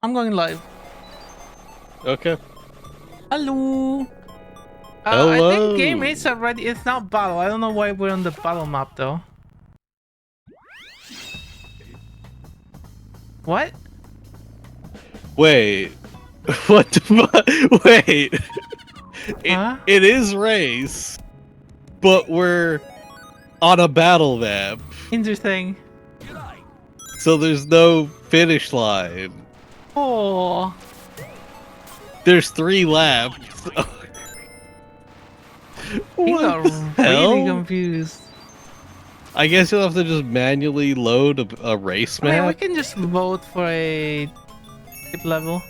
I'm going live. Okay. Hello. I think Hello. game is already. It's not battle. I don't know why we're on the battle map though. What? Wait. What the fuck? Wait. Huh? It is race, but we're on a battle map, Interesting. so there's no finish line. Oh. There's 3 laps. He What got the really hell? confused. I guess you'll have to just manually load a race I mean, we map. can just vote for a skip level.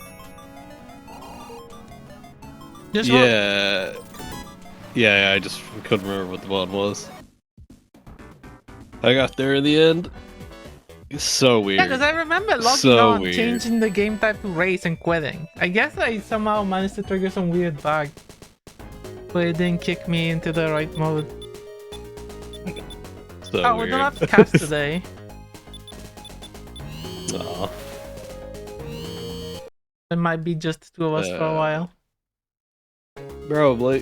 Just vote. Yeah. Yeah, I just couldn't remember what the one was. I got there in the end. It's so weird. Yeah, because I remember logging So on, weird. changing the game type to race, and quitting. I guess I somehow managed to trigger some weird bug, but it didn't kick me into the right mode. So Oh, weird. we don't have to cast today. Aw. It might be just the two of us for a while. Probably.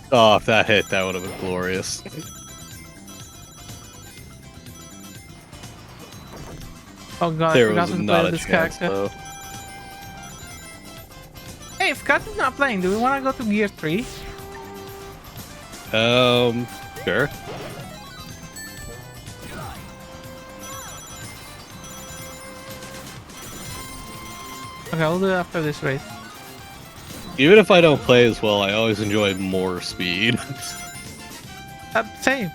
Oh, if that hit, that would have been glorious. Oh god, There I forgot was to play not with a this chance, character. though. Hey, if Kat is not playing, do we want to go to Gear 3? Sure. Okay, we'll do it after this race. Even if I don't play as well, I always enjoy more speed. Same.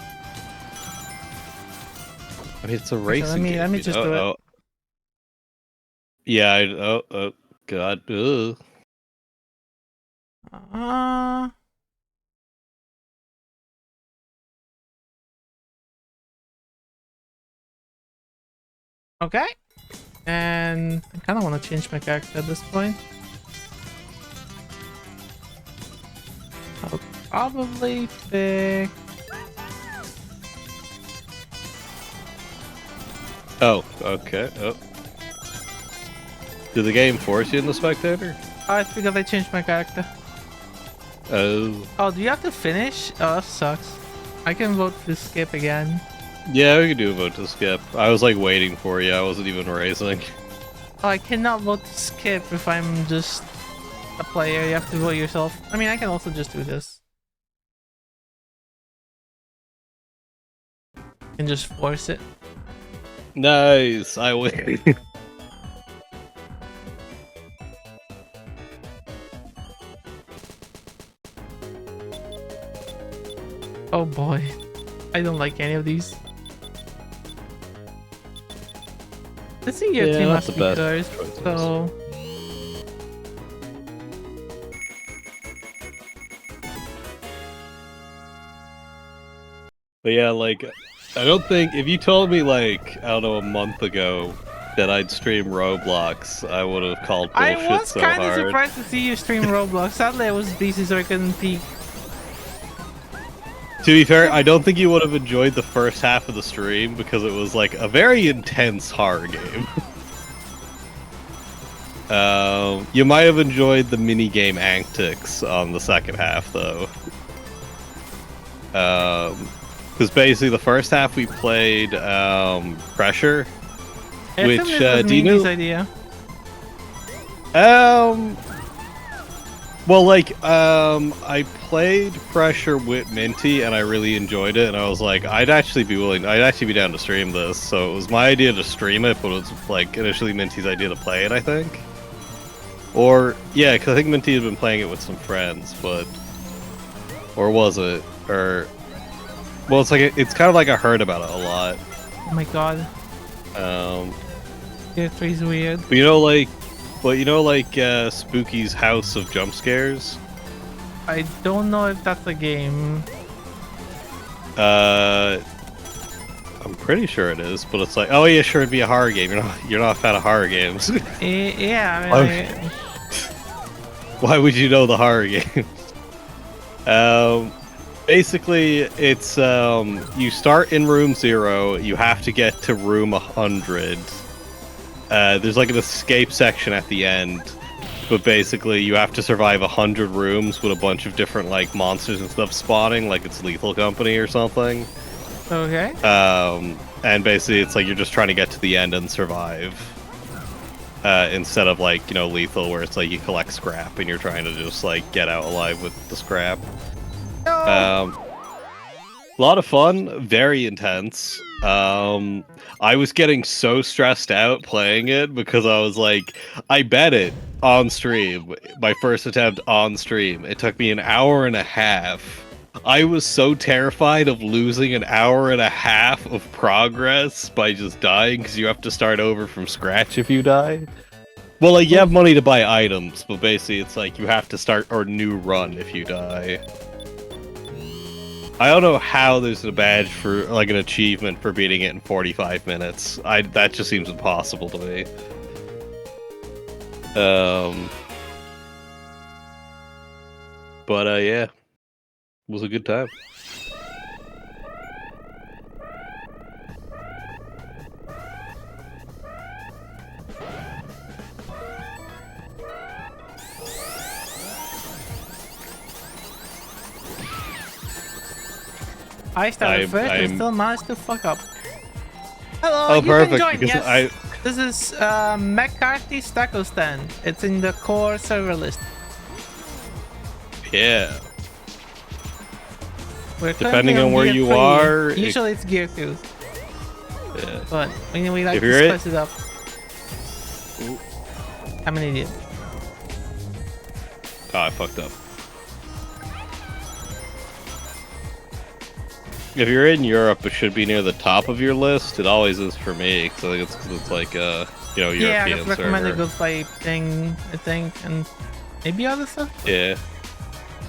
I mean, it's a Okay, racing game. let me just do it. Oh. Yeah, oh, god. Ugh. Uh... Okay. And I kind of want to change my character at this point. I'll probably pick... Oh, okay. Oh. Did the game force you in the spectator? Oh, it's because I changed my character. Oh. Oh, do you have to finish? Oh, that sucks. I can vote to skip again. Yeah, we could do a vote to skip. I was like waiting for you. I wasn't even racing. Oh, I cannot vote to skip if I'm just a player. You have to vote yourself. I mean, I can also just do this. And just force it. Nice. I win. Oh boy. I don't like any of these. Let's see your team not must the be best cursed, choices. so... But yeah, like, I don't think, if you told me, like, I don't know, a month ago that I'd stream Roblox, I would have called bullshit I was so kind of hard. surprised to see you stream Roblox. Sadly, I was busy so I couldn't peek. To be fair, I don't think you would have enjoyed the first half of the stream because it was, like, a very intense horror game. You might have enjoyed the minigame antics on the second half, though. Because basically the first half we played Pressure, I which assume this was do you know? Mindy's idea. Well, like I played Pressure with Minty and I really enjoyed it, and I was like, I'd actually be down to stream this. So it was my idea to stream it, but it was like initially Minty's idea to play it, I think. Or yeah, because I think Minty had been playing it with some friends, but or was it? Or well, it's kind of like I heard about it a lot. Oh my god. Gear 3 is weird. But you know, like Spooky's House of Jump Scares. I don't know if that's a game. I'm pretty sure it is, but it's like, oh yeah, sure, it'd be a horror game. You're not a fan of horror games. Yeah, I mean, Why would you know the horror game? Basically, it's you start in room 0. You have to get to room 100. There's like an escape section at the end, but basically you have to survive 100 rooms with a bunch of different like monsters and stuff spawning, like it's Lethal Company or something. okay. And basically it's like you're just trying to get to the end and survive. Instead of like, you know, Lethal, where it's like you collect scrap and you're trying to just like get out alive with the scrap. No. A lot of fun, very intense. I was getting so stressed out playing it because I was like, I bet it on stream. My first attempt on stream. It took me an hour and a half. I was so terrified of losing an hour and a half of progress by just dying, because you have to start over from scratch if you die. Well, like, you have money to buy items, but basically it's like you have to start a new run if you die. I don't know how there's a badge for, like, an achievement for beating it in 45 minutes. That just seems impossible to me. But yeah. It was a good time. I started first and still managed to fuck up. Hello, Oh, you perfect, can join. because Yes. This is McCarthy's Taco Stand. It's in the core server list. Yeah. We're Depending currently on where gear you 3. are, Usually it's gear 2. Yeah. But we like If to you're spice it up. Ooh. I'm an idiot. Oh, I fucked up. If you're in Europe, it should be near the top of your list. It always is for me, because I think it's, cause it's like, you know, Yeah, I European just recommend a server. good play thing, I think, and maybe other stuff. Yeah.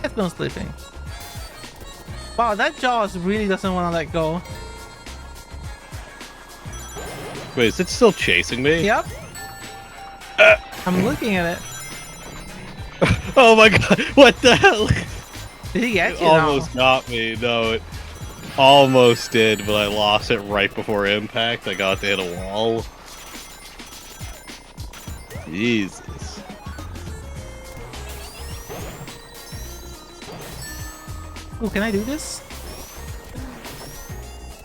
It's no sleeping. Wow, that Jaws really doesn't want to let go. Wait, is it still chasing me? Yep. I'm looking at it. Oh my god, what the hell? Did he get It you almost now? got me. No, it almost did, but I lost it right before impact. I got to hit a wall. Jesus. Ooh, can I do this?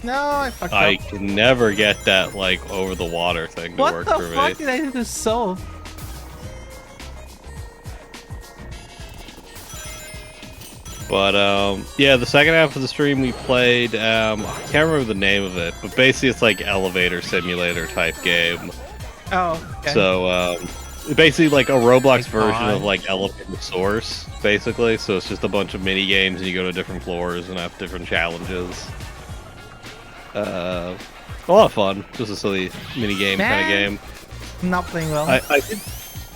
No, I fucked I up. can never get that, like, over the water thing to What work the for fuck me. did I do to solve? But, yeah, the second half of the stream we played, I can't remember the name of it, but basically it's like elevator simulator type game. Oh, okay. So, basically like a Roblox My version God. of like Elevator Source, basically. So it's just a bunch of mini games, and you go to different floors and have different challenges. A lot of fun, just a silly mini game kind of Man. game. Not playing well.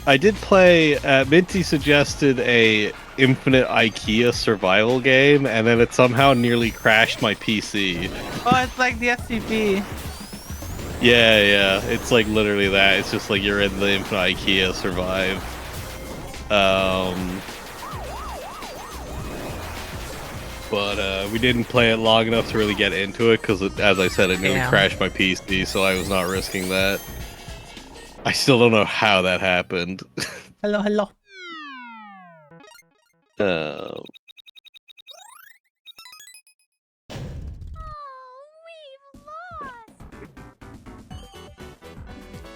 I did play. Minty suggested a Infinite IKEA survival game, and then it somehow nearly crashed my PC. Oh, it's like the SCP. Yeah, it's like literally that. It's just like you're in the Infinite IKEA survive. But we didn't play it long enough to really get into it, because as I said, it nearly Damn. crashed my PC, so I was not risking that. I still don't know how that happened. Hello, hello.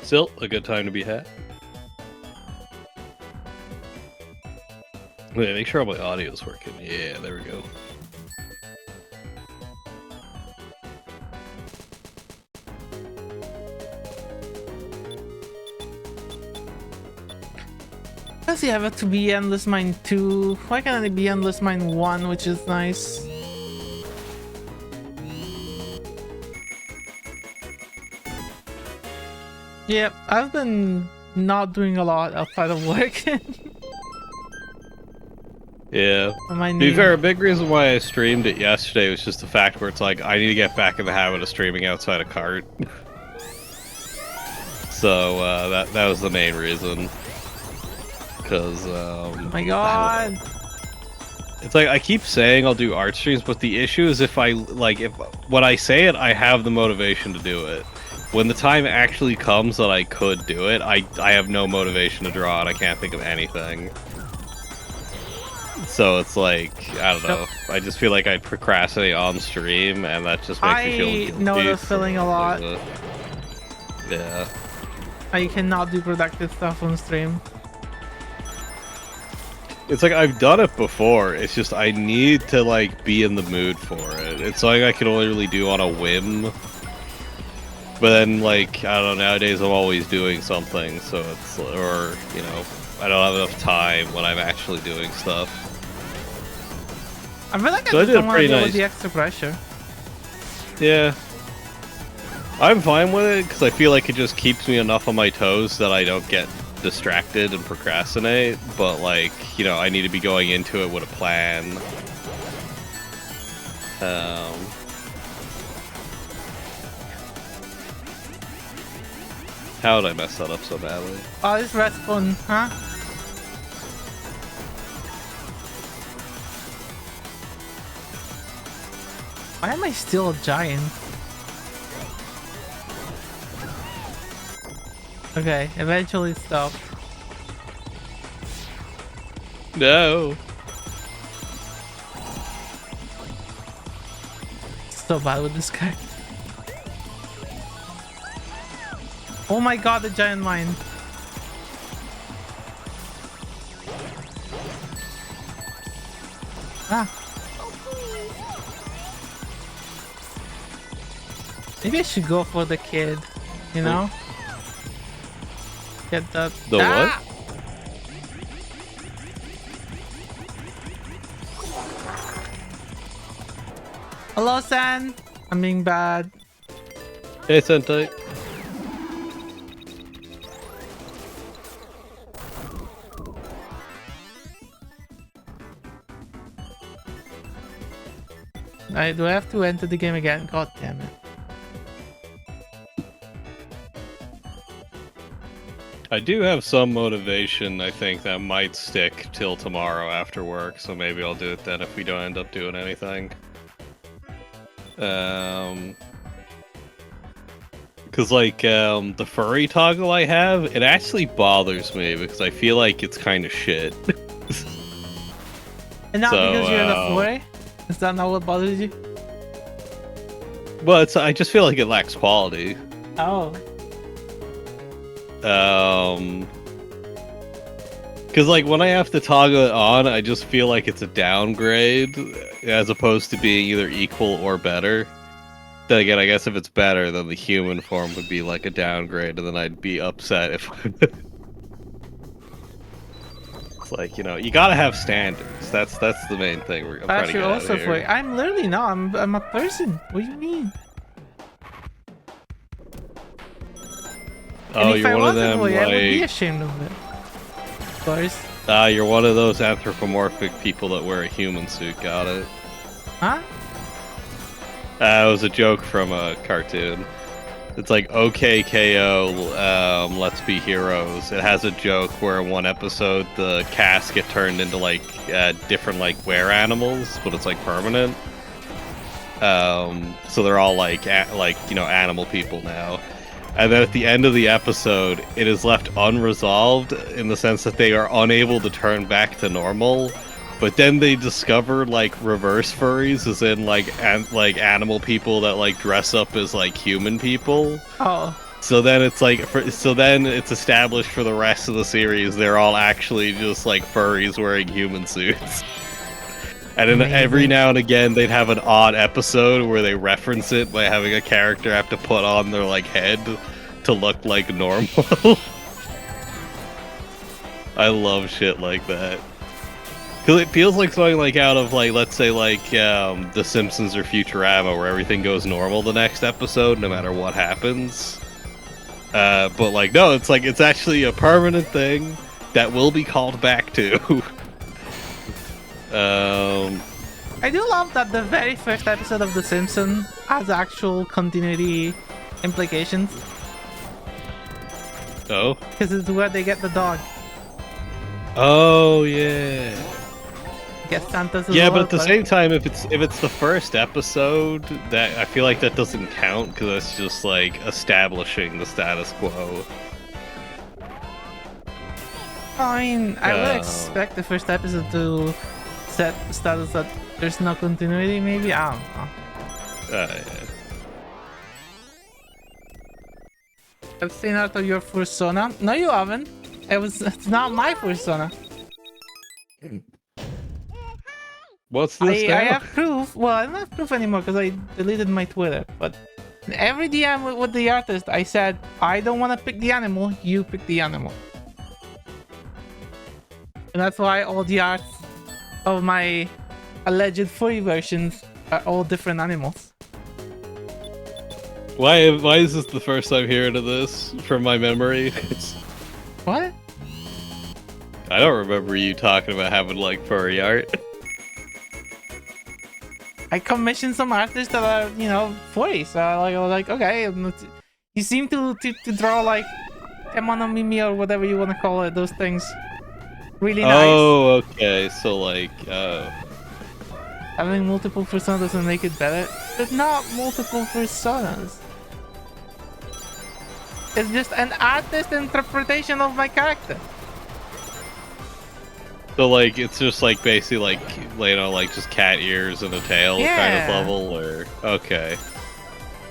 Still a good time to be had. Wait, make sure all my audio is working. Yeah, there we go. Does he have it to be Endless Mine 2? Why can't it be Endless Mine 1, which is nice? Yep, I've been not doing a lot outside of work. Yeah. On my To be knee. fair, a big reason why I streamed it yesterday was just the fact where it's like, I need to get back in the habit of streaming outside of kart. So, that was the main reason. Because, Oh my god. It's like, I keep saying I'll do art streams, but the issue is if when I say it, I have the motivation to do it. When the time actually comes that I could do it, I have no motivation to draw and I can't think of anything. So it's like, I don't know, I just feel like I'd procrastinate on stream and that just makes me feel guilty. I know the feeling a lot. Yeah. I cannot do productive stuff on stream. It's like, I've done it before, it's just I need to, like, be in the mood for it. It's something I can only really do on a whim. But then, like, I don't know, nowadays I'm always doing something, so it's, or, you know, I don't have enough time when I'm actually doing stuff. I feel like So I I just did don't want to pretty deal nice. with the extra pressure. Yeah. I'm fine with it, because I feel like it just keeps me enough on my toes that I don't get distracted and procrastinate, but, like, you know, I need to be going into it with a plan. How did I mess that up so badly? Oh, this respawn, huh? Why am I still a giant? Okay, eventually stop. No. So bad with this guy. Oh my god, the giant mine. Ah. Maybe I should go for the kid, you know? Get that. The what? Hello, San. I'm being bad. Hey, Sentai. Do I have to enter the game again? God damn it. I do have some motivation, I think, that might stick till tomorrow after work, so maybe I'll do it then if we don't end up doing anything. Because, like, the furry toggle I have, it actually bothers me because I feel like it's kind of shit. And not So, because you're the furry? Is that not what bothers you? Well, I just feel like it lacks quality. Oh. Because, like, when I have to toggle it on, I just feel like it's a downgrade, as opposed to being either equal or better. Then again, I guess if it's better, then the human form would be like a downgrade, and then I'd be upset if... It's like, you know, you gotta have standards. That's the main thing I'm trying to get out of here. Furry. I'm literally not. I'm a person. What do you mean? Oh, and if you're I one of wasn't them, furry, I would be like... ashamed of it. Of course. You're one of those anthropomorphic people that wear a human suit, got it. Huh? It was a joke from a cartoon. It's like, okay, KO, let's be heroes. It has a joke where in one episode the cast get turned into, like, different, like, were animals, but it's, like, permanent. So they're all, like, you know, animal people now. And then at the end of the episode, it is left unresolved in the sense that they are unable to turn back to normal. But then they discover, like, reverse furries, as in, like, animal people that, like, dress up as, like, human people. Oh. So then it's, like, so then it's established for the rest of the series they're all actually just, like, furries wearing human suits. And then every now and again they'd have an odd episode where they reference it by having a character have to put on their, like, head to look like normal. I love shit like that. Because it feels like something, like, out of, like, let's say, like, The Simpsons or Futurama, where everything goes normal the next episode, no matter what happens. But, like, no, it's, like, it's actually a permanent thing that will be called back to. I do love that the very first episode of The Simpsons has actual continuity implications. Oh. Because it's where they get the dog. Oh yeah. Get Santa's. Yeah, but at the same time, if it's the first episode, that I feel like that doesn't count because it's just like establishing the status quo. I mean, I would expect the first episode to set the status that there's no continuity. Maybe I don't know. Yeah. I've seen out of your persona. No, you haven't. It's not my persona. What's this now? I have proof. Well, I don't have proof anymore because I deleted my Twitter. But every DM with the artist, I said, I don't want to pick the animal. You pick the animal. And that's why all the arts of my alleged furry versions are all different animals. Why is this the first I'm hearing of this from my memory? What? I don't remember you talking about having like furry art. I commissioned some artists that are, you know, furry. So I was like, okay, you seem to draw like Mimi or whatever you want to call it. Those things, really nice. Oh, okay. So like, having multiple personas doesn't make it better. There's not multiple personas. It's just an artist interpretation of my character. so like it's just like basically like you know like just cat ears and a tail kind of level, or okay.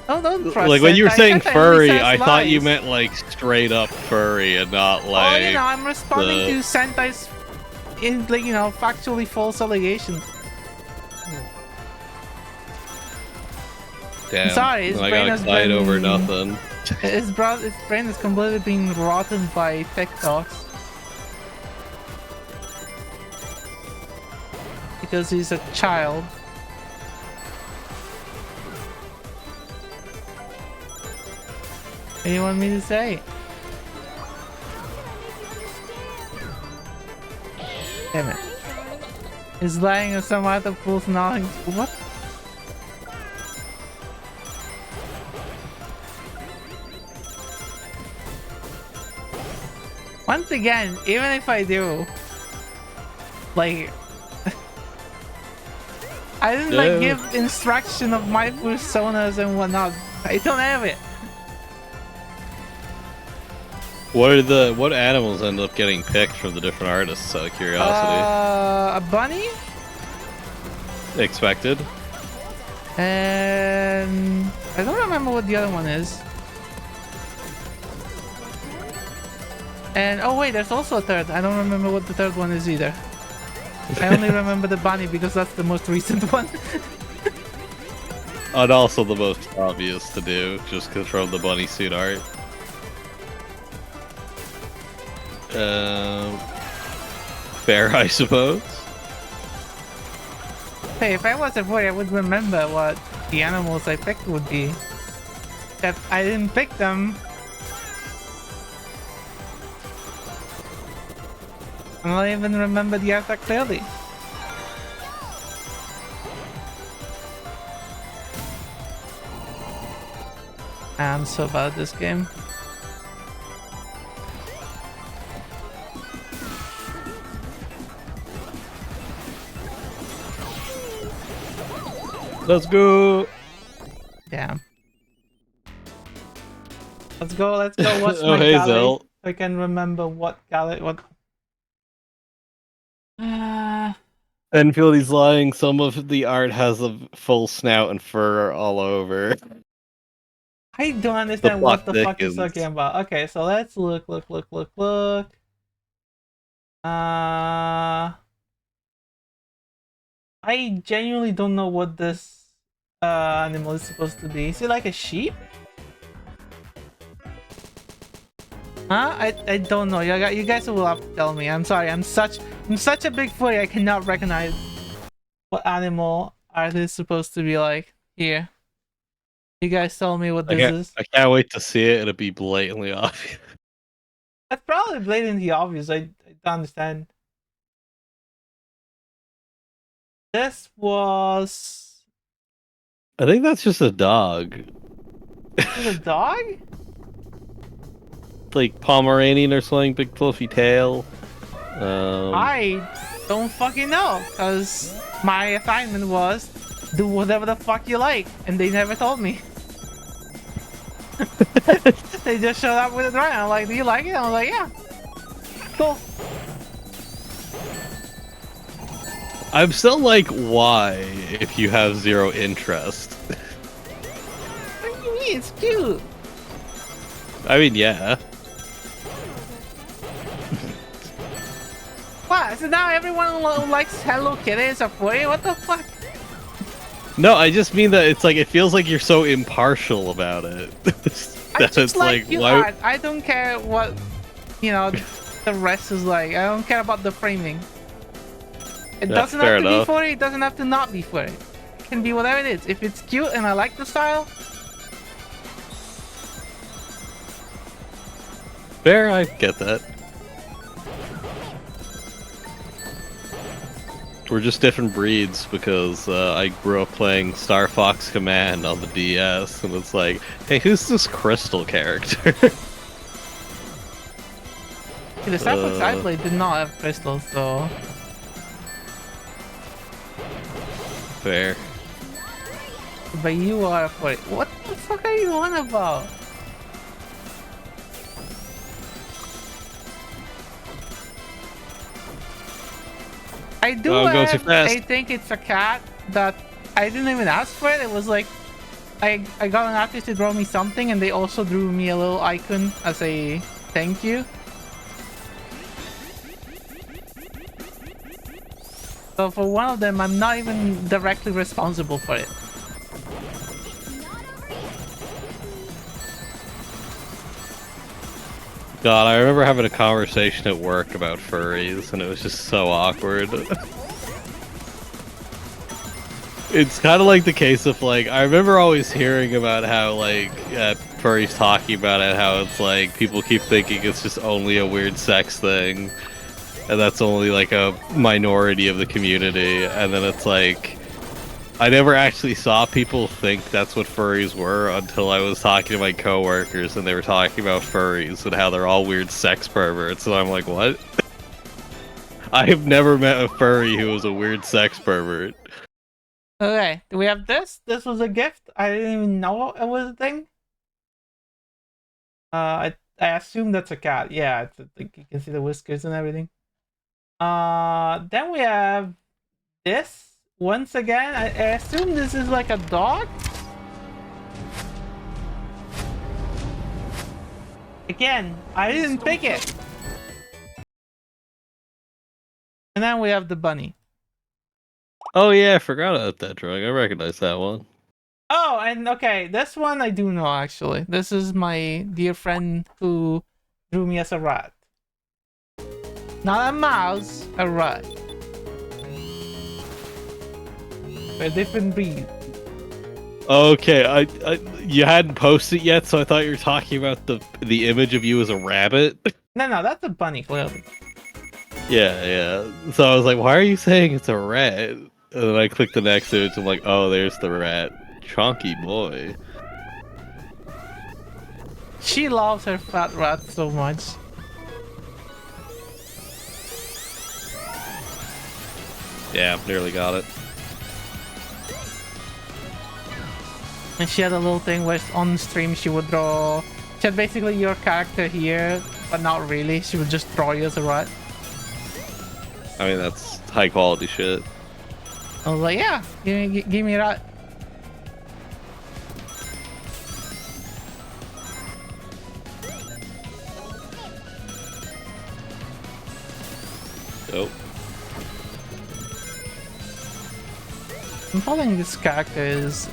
Oh, don't like when you were saying furry, I thought you lies. meant like straight up furry and not like. Oh, you know, I'm responding to Sentai's, in like, you know, factually false allegations. Damn. I'm sorry, his I brain got has excited been over nothing. His brain is completely being rotten by TikToks. Because he's a child. What do you want me to say? Damn it. He's lying on some other fool's knowledge. What? Once again, even if I do, like, I didn't like give instruction of my personas and whatnot. I don't have it. What animals end up getting picked from the different artists? Out of curiosity. A bunny Expected. and I don't remember what the other one is. And oh wait, there's also a third. I don't remember what the third one is either. I only remember the bunny because that's the most recent one. And also the most obvious to do, just because from the bunny suit art. Fair, I suppose. Hey, if I was a boy, I would remember what the animals I picked would be. That I didn't pick them. I don't even remember the art that clearly. I'm so bad at this game. Let's go. Damn. Let's go watch Oh, my hey, gallery. Zell. I can remember what gallery, what... And feel he's lying. Some of the art has a full snout and fur all over. I don't understand what the fuck you're thickens. talking about. Okay, so let's look. I genuinely don't know what this animal is supposed to be. Is it like a sheep? Huh? I don't know. You guys will have to tell me. I'm sorry. I'm such a big furry. I cannot recognize what animal are they supposed to be like. Here. You guys tell me what this is. I can't wait to see it. It'll be blatantly obvious. That's probably blatantly obvious. I don't understand. This was I think that's just a dog. a dog? Like Pomeranian or something, big fluffy tail. I don't fucking know, because my assignment was do whatever the fuck you like, and they never told me. They just showed up with it right. I'm like, do you like it? I was like, yeah. Cool. I'm still like, why if you have zero interest? What do you mean? It's cute. I mean, yeah. What? So now everyone who likes Hello Kitty is a furry? What the fuck? No, I just mean that it's like it feels like you're so impartial about it. I That just it's like you why- art. I don't care what, you know, the rest is like. I don't care about the framing. It Yeah, doesn't fair have to be enough. furry. It doesn't have to not be furry. It can be whatever it is. If it's cute and I like the style, Fair, I get that. We're just different breeds because I grew up playing Star Fox Command on the DS, and it's like, hey, who's this Crystal character? the Star Fox I played did not have crystals, so Fair. but you are a furry. What the fuck are you on about? I do Oh, I'm going too have, fast. I think it's a cat that I didn't even ask for it. It was like I got an artist to draw me something, and they also drew me a little icon as a thank you. So for one of them, I'm not even directly responsible for it. God, I remember having a conversation at work about furries, and it was just so awkward. It's kind of like the case of like, I remember always hearing about how like furries talking about it, how it's like people keep thinking it's just only a weird sex thing, and that's only like a minority of the community, and then it's like, I never actually saw people think that's what furries were until I was talking to my coworkers and they were talking about furries and how they're all weird sex perverts, and I'm like, what? I have never met a furry who was a weird sex pervert. Okay, do we have this? This was a gift. I didn't even know it was a thing. I assume that's a cat. Yeah, it's like you can see the whiskers and everything. Then we have this. Once again, I assume this is like a dog. Again, I didn't pick it. And then we have the bunny. Oh yeah, I forgot about that drawing. I recognize that one. Oh, and okay, this one I do know actually. This is my dear friend who drew me as a rat. Not a mouse, a rat. A different breed. Okay, I you hadn't posted yet, so I thought you were talking about the image of you as a rabbit. No, that's a bunny, clearly. Yeah. So I was like, why are you saying it's a rat? And then I clicked the next image, I'm like, oh, there's the rat. Chonky boy. She loves her fat rat so much. Yeah, nearly got it. And she had a little thing where on stream she would draw... She had basically your character here, but not really. She would just draw you as a rat. I mean, that's high quality shit. I was like, yeah, give me a rat. Dope. I'm following this character is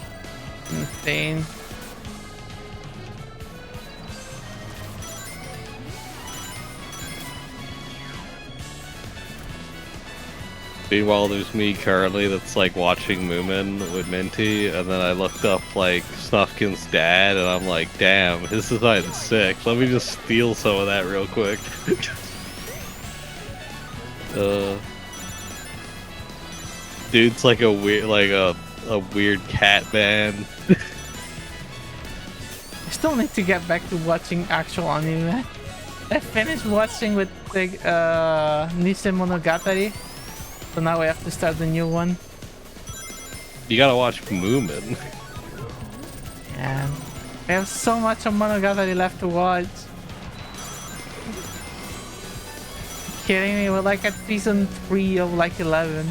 insane. Meanwhile, there's me currently that's like watching Moomin with Minty, and then I looked up like Snufkin's dad, and I'm like, damn, his design's sick. Let me just steal some of that real quick. dude's like a weird cat man. I still need to get back to watching actual anime. I finished watching with the Nise Monogatari, so now we have to start the new one. You gotta watch Moomin. And I have so much of Monogatari left to watch. Kidding me? We're like at season 3 of like 11.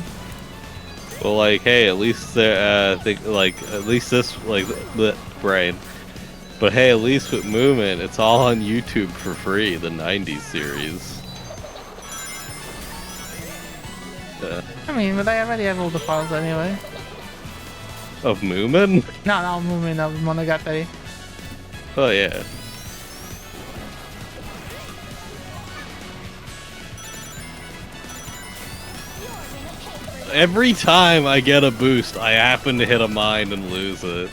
Well, like, hey, at least at least this, like, the brain. But hey, at least with Moomin, it's all on YouTube for free, the 90s series. I mean, but I already have all the files anyway. Of Moomin? No, not Moomin, of Monogatari. Oh, yeah. Every time I get a boost, I happen to hit a mine and lose it.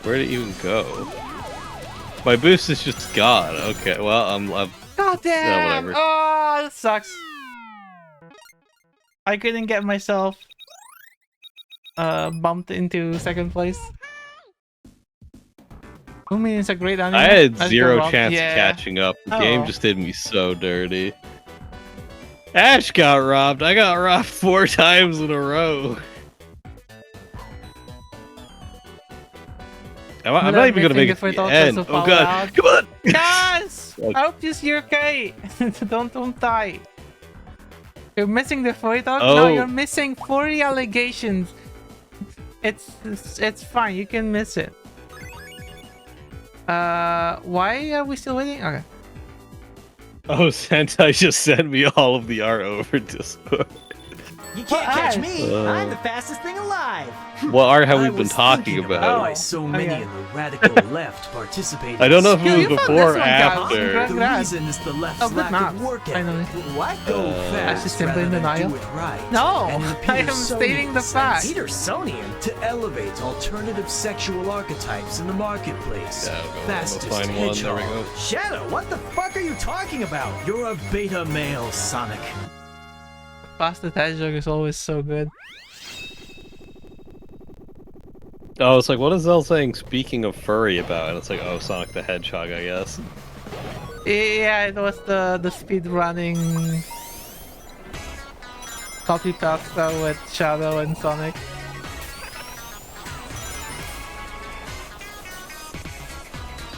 Where'd it even go? My boost is just gone. Okay, well, I'm God damn! whatever. Oh, that sucks. I couldn't get myself bumped into second place. Moomin is a great anime. I had Let's zero go, Rob. chance Yeah. of catching up. The Oh. game just did me so dirty. Ash got robbed. I got robbed 4 times in a row. I'm not even gonna make it to the end. Oh god! Come on! Guys! Like- I hope you're okay. Don't die. You're missing the furry dog? No, Oh. you're missing 40 allegations. It's fine. You can miss it. Why are we still waiting? Okay. Oh, Sentai just sent me all of the art over Discord. You can't catch me! Uh. I'm the fastest thing alive! What art have I we been was talking thinking about? why so many yeah. in the radical left participated. I don't know if Yeah, it you was found before or this one, guys. after. Congrats. The reason is the left's Oh, good lack maps. of work Finally. ethic. Why go Actually, fast simply rather in than denial. do it right? No, And in the I am stating the Petersonian fact. sense, Petersonian to elevate alternative sexual archetypes in the marketplace. Yeah, I'll go Fastest find one, there we hedgehog. go. Shadow, what the fuck are you talking about? You're a beta male, Sonic. Fastest Hedgehog is always so good. Oh, it's like, what is Zell saying speaking of furry about? And it's like, oh, Sonic the Hedgehog, I guess. Yeah, it was the speed running copy pasta with Shadow and Sonic.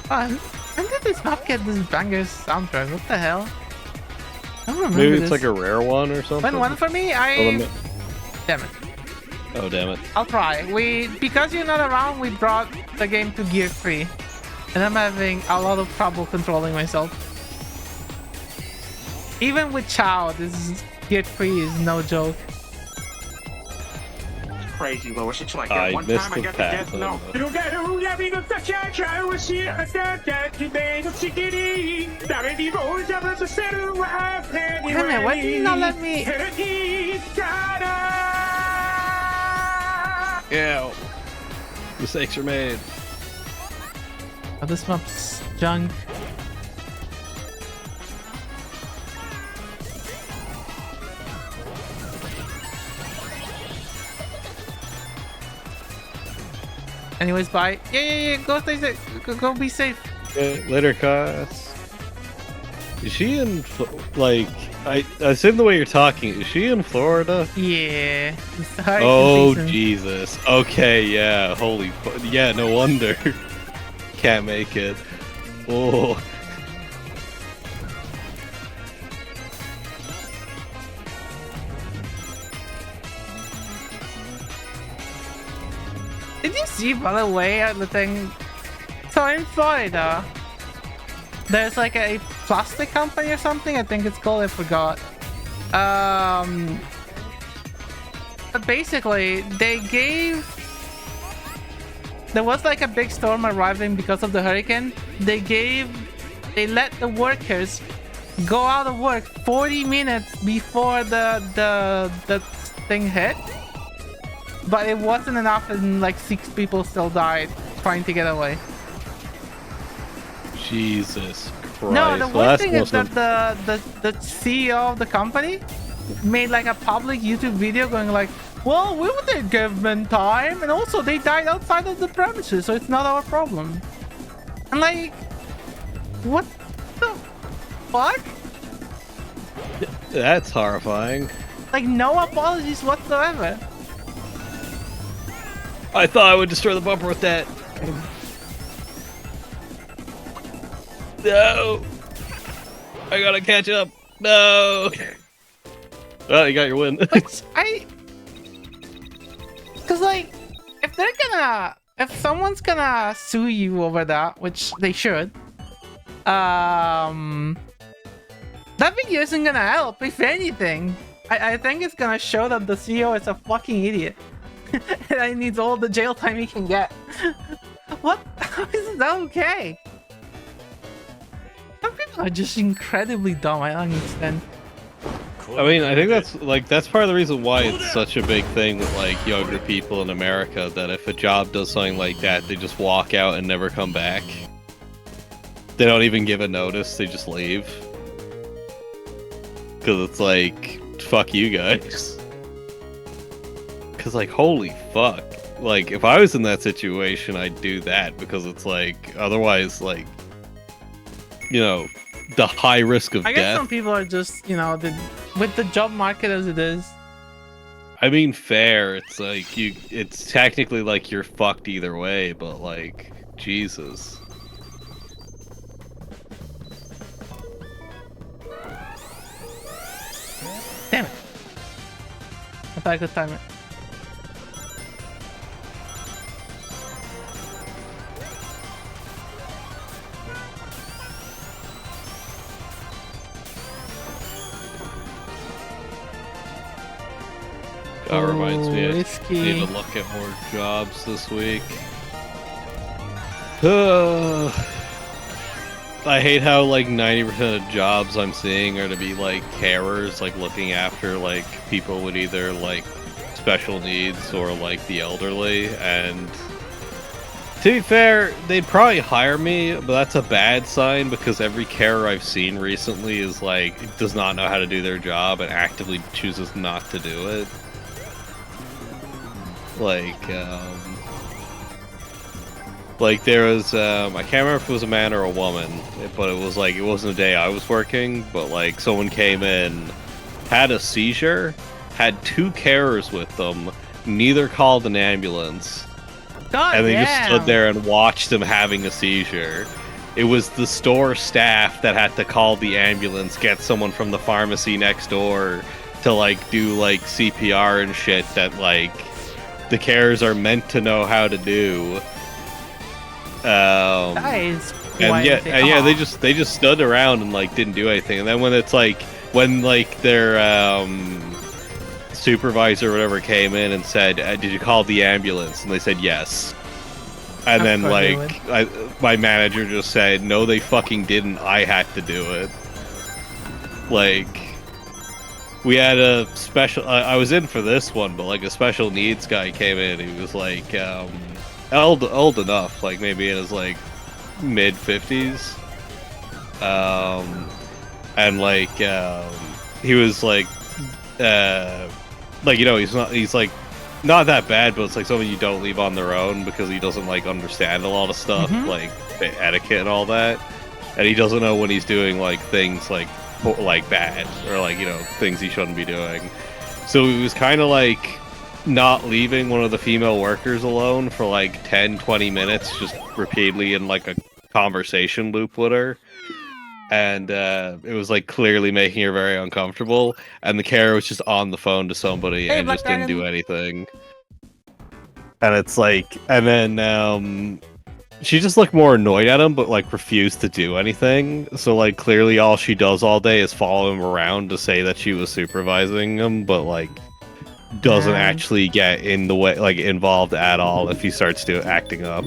When did this map get this banger soundtrack? What the hell? I don't remember Maybe it's this. like a rare one or something? When one for me, damn it. Oh, damn it. I'll try. Because you're not around, we brought the game to Gear 3. And I'm having a lot of trouble controlling myself. Even with Chow, this Gear 3 is no joke. Crazy, Lois. It's like I that one missed time I the got the path death on note. Damn it, why did you not let me? Yeah. Mistakes are made. Oh, this map's junk. Anyways, bye. Yeah. Go stay safe. Go be safe. Okay, later, Cass. Is she in, like, I assume the way you're talking, is she in Florida? Yeah. It's the hurricane Oh, season. Jesus. Okay, yeah, holy yeah, no wonder. Can't make it. Oh. Did you see, by the way, the thing? So in Florida, there's like a plastic company or something. I think it's called. I forgot. But basically, there was like a big storm arriving because of the hurricane. They let the workers go out of work 40 minutes before the thing hit. But it wasn't enough, and like 6 people still died trying to get away. Jesus Christ. No, the Well, one that's thing is most that the CEO of the company, made like a public YouTube video going like, well, we didn't give them time, and also they died outside of the premises, so it's not our problem. And like, what the fuck? That's horrifying. Like, no apologies whatsoever. I thought I would destroy the bumper with that. No! I gotta catch up. No! Oh, you got your win. Which cause like, if someone's gonna sue you over that, which they should, that video isn't gonna help. If anything, I think it's gonna show that the CEO is a fucking idiot. And he needs all the jail time he can get. What? How is that okay? Some people are just incredibly dumb. I don't understand. I mean, I think that's part of the reason why it's such a big thing with like younger people in America, that if a job does something like that, they just walk out and never come back. They don't even give a notice, they just leave. Cause it's like, fuck you guys. Cause like, holy fuck. Like, if I was in that situation, I'd do that, because it's like, otherwise, like, you know, the high risk of I guess death. some people are just, you know, with the job market as it is. I mean, fair. It's like it's technically like you're fucked either way, but like, Jesus. Damn it. I thought I could time it. That reminds me, I Whiskey. need to look at more jobs this week. I hate how like 90% of jobs I'm seeing are to be like carers, like looking after like people with either like special needs or like the elderly. And to be fair, they'd probably hire me, but that's a bad sign, because every carer I've seen recently is like does not know how to do their job and actively chooses not to do it. Like there was, I can't remember if it was a man or a woman, but it was like, it wasn't a day I was working, but like someone came in, had a seizure, had 2 carers with them, neither called an ambulance, God and they damn. just stood there and watched him having a seizure. It was the store staff that had to call the ambulance, get someone from the pharmacy next door to like do like CPR and shit that like the carers are meant to know how to do. That is and yeah, they just stood around and like didn't do anything. And then when it's like when like their supervisor or whatever came in and said, "Did you call the ambulance?" and they said yes. And then like my manager just said, "No, they fucking didn't. I had to do it." Like, we had a special. I was in for this one, but like a special needs guy came in. He was like old enough, like maybe in his like mid 50s, and like he was like you know, he's like not that bad, but it's like someone you don't leave on their own because he doesn't like understand a lot of stuff, like etiquette and all that, and he doesn't know when he's doing like things like bad or like, you know, things he shouldn't be doing. So he was kind of like not leaving one of the female workers alone for like 10-20 minutes, just repeatedly in like a conversation loop with her, and it was like clearly making her very uncomfortable, and the carer was just on the phone to somebody and just didn't do anything. And it's like, and then she just looked more annoyed at him, but like refused to do anything. So like clearly all she does all day is follow him around to say that she was supervising him, but like doesn't actually get in the way, like involved at all if he starts acting up.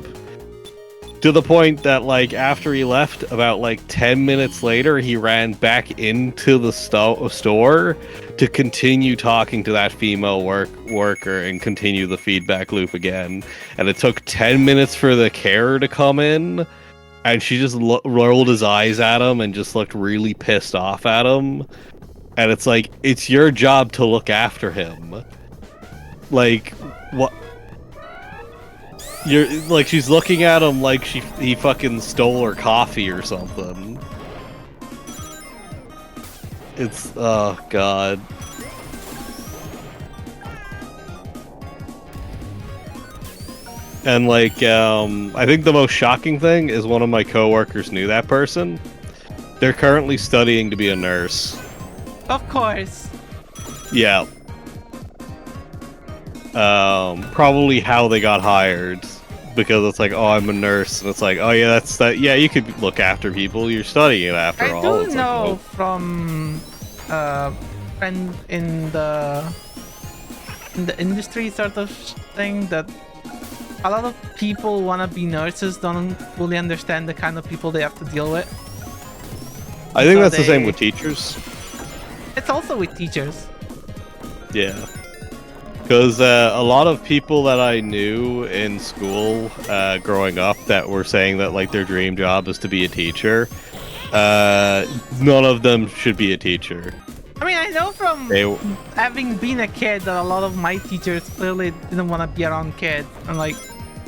To the point that like after he left, about like 10 minutes later, he ran back into the store to continue talking to that female worker and continue the feedback loop again. And it took 10 minutes for the carer to come in, and she just rolled his eyes at him and just looked really pissed off at him. and it's like it's your job to look after him. Like what? You're like she's looking at him like he fucking stole her coffee or something. It's oh god. And like I think the most shocking thing is one of my coworkers knew that person. They're currently studying to be a nurse. Of course. Yeah. Probably how they got hired, because it's like, oh, I'm a nurse, and it's like, oh yeah, that's that. Yeah, you could look after people. You're studying it after I all. do It's know like, oh. from friend in the industry sort of thing that a lot of people want to be nurses, don't fully understand the kind of people they have to deal with. I think So that's the same they- with teachers. It's also with teachers. Yeah. Because a lot of people that I knew in school growing up that were saying that like their dream job is to be a teacher, none of them should be a teacher. I mean, I know from They, having been a kid that a lot of my teachers clearly didn't want to be around kids. I'm like,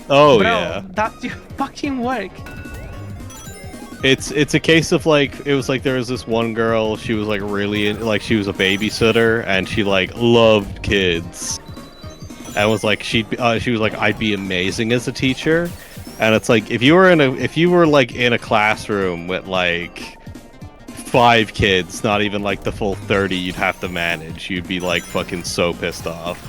oh bro, yeah. that's your fucking work. It's a case of like it was like there was this one girl, she was like really like she was a babysitter and she like loved kids and was like she was like I'd be amazing as a teacher. And it's like if you were like in a classroom with like 5 kids, not even like the full 30 you'd have to manage, you'd be like fucking so pissed off.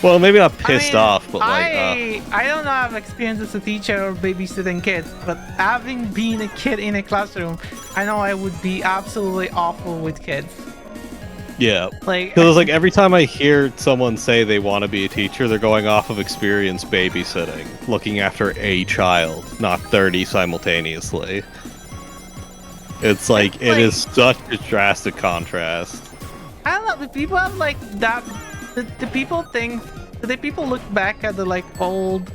Well, maybe not pissed off, but like I don't have experience as a teacher or babysitting kids, but having been a kid in a classroom, I know I would be absolutely awful with kids. yeah. Like, Because like every time I hear someone say they want to be a teacher, they're going off of experience babysitting, looking after a child, not 30 simultaneously. It's like it is such a drastic contrast. I don't know. Do people have like that? Do people think? Do the people look back at the like old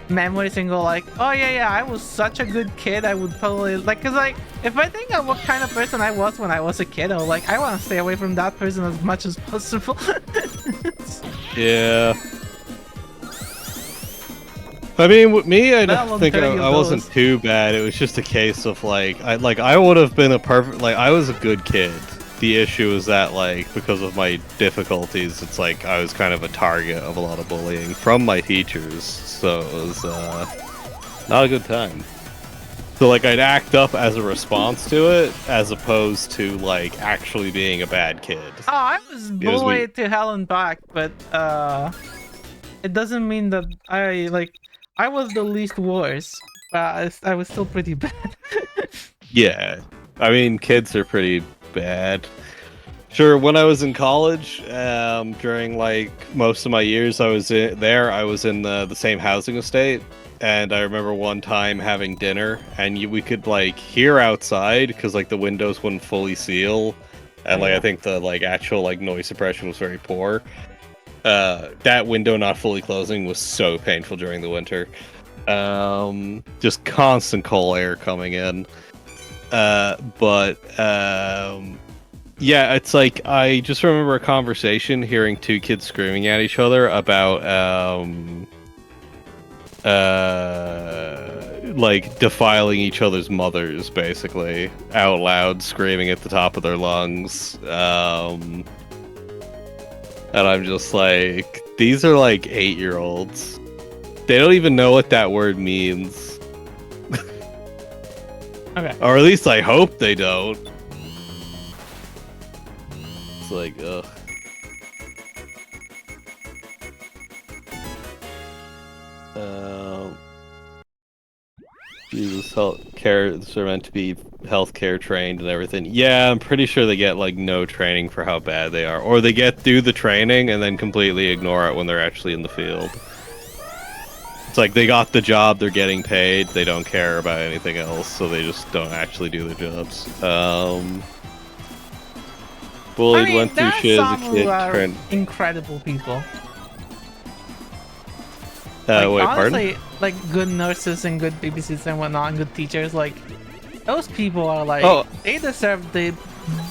memories and go like, oh yeah, I was such a good kid. I would totally like, cause like if I think of what kind of person I was when I was a kid, I was like, I want to stay away from that person as much as possible. Yeah. I mean, with me, I Well, don't think there you I wasn't goes. too bad. It was just a case of like, I would have been a perfect, like, I was a good kid. The issue is that, like, because of my difficulties, it's like I was kind of a target of a lot of bullying from my teachers, so it was not a good time. So, like, I'd act up as a response to it, as opposed to, like, actually being a bad kid. Oh, I was bullied to hell and back, but it doesn't mean that I was the least worst, but I was still pretty bad. Yeah, I mean, kids are pretty bad. Sure, when I was in college, during like most of my years I was in the same housing estate, and I remember one time having dinner, and we could like hear outside because like the windows wouldn't fully seal, and like I think the like actual like noise suppression was very poor. That window not fully closing was so painful during the winter. Just constant cold air coming in. Yeah, it's like I just remember a conversation hearing 2 kids screaming at each other about like defiling each other's mothers, basically out loud, screaming at the top of their lungs. And I'm just like, these are like 8-year-olds. They don't even know what that word means. Okay. Or at least I hope they don't. It's like, ugh. Jesus, healthcare, they're meant to be healthcare trained and everything. Yeah, I'm pretty sure they get like no training for how bad they are. Or they do the training and then completely ignore it when they're actually in the field. It's like they got the job, they're getting paid, they don't care about anything else, so they just don't actually do their jobs. Bullied, I mean, went through there are shit as some a who kid. are incredible people. Wait, pardon? Honestly, like good nurses and good babysitters and whatnot, and good teachers, like those people are like, Oh. they deserve the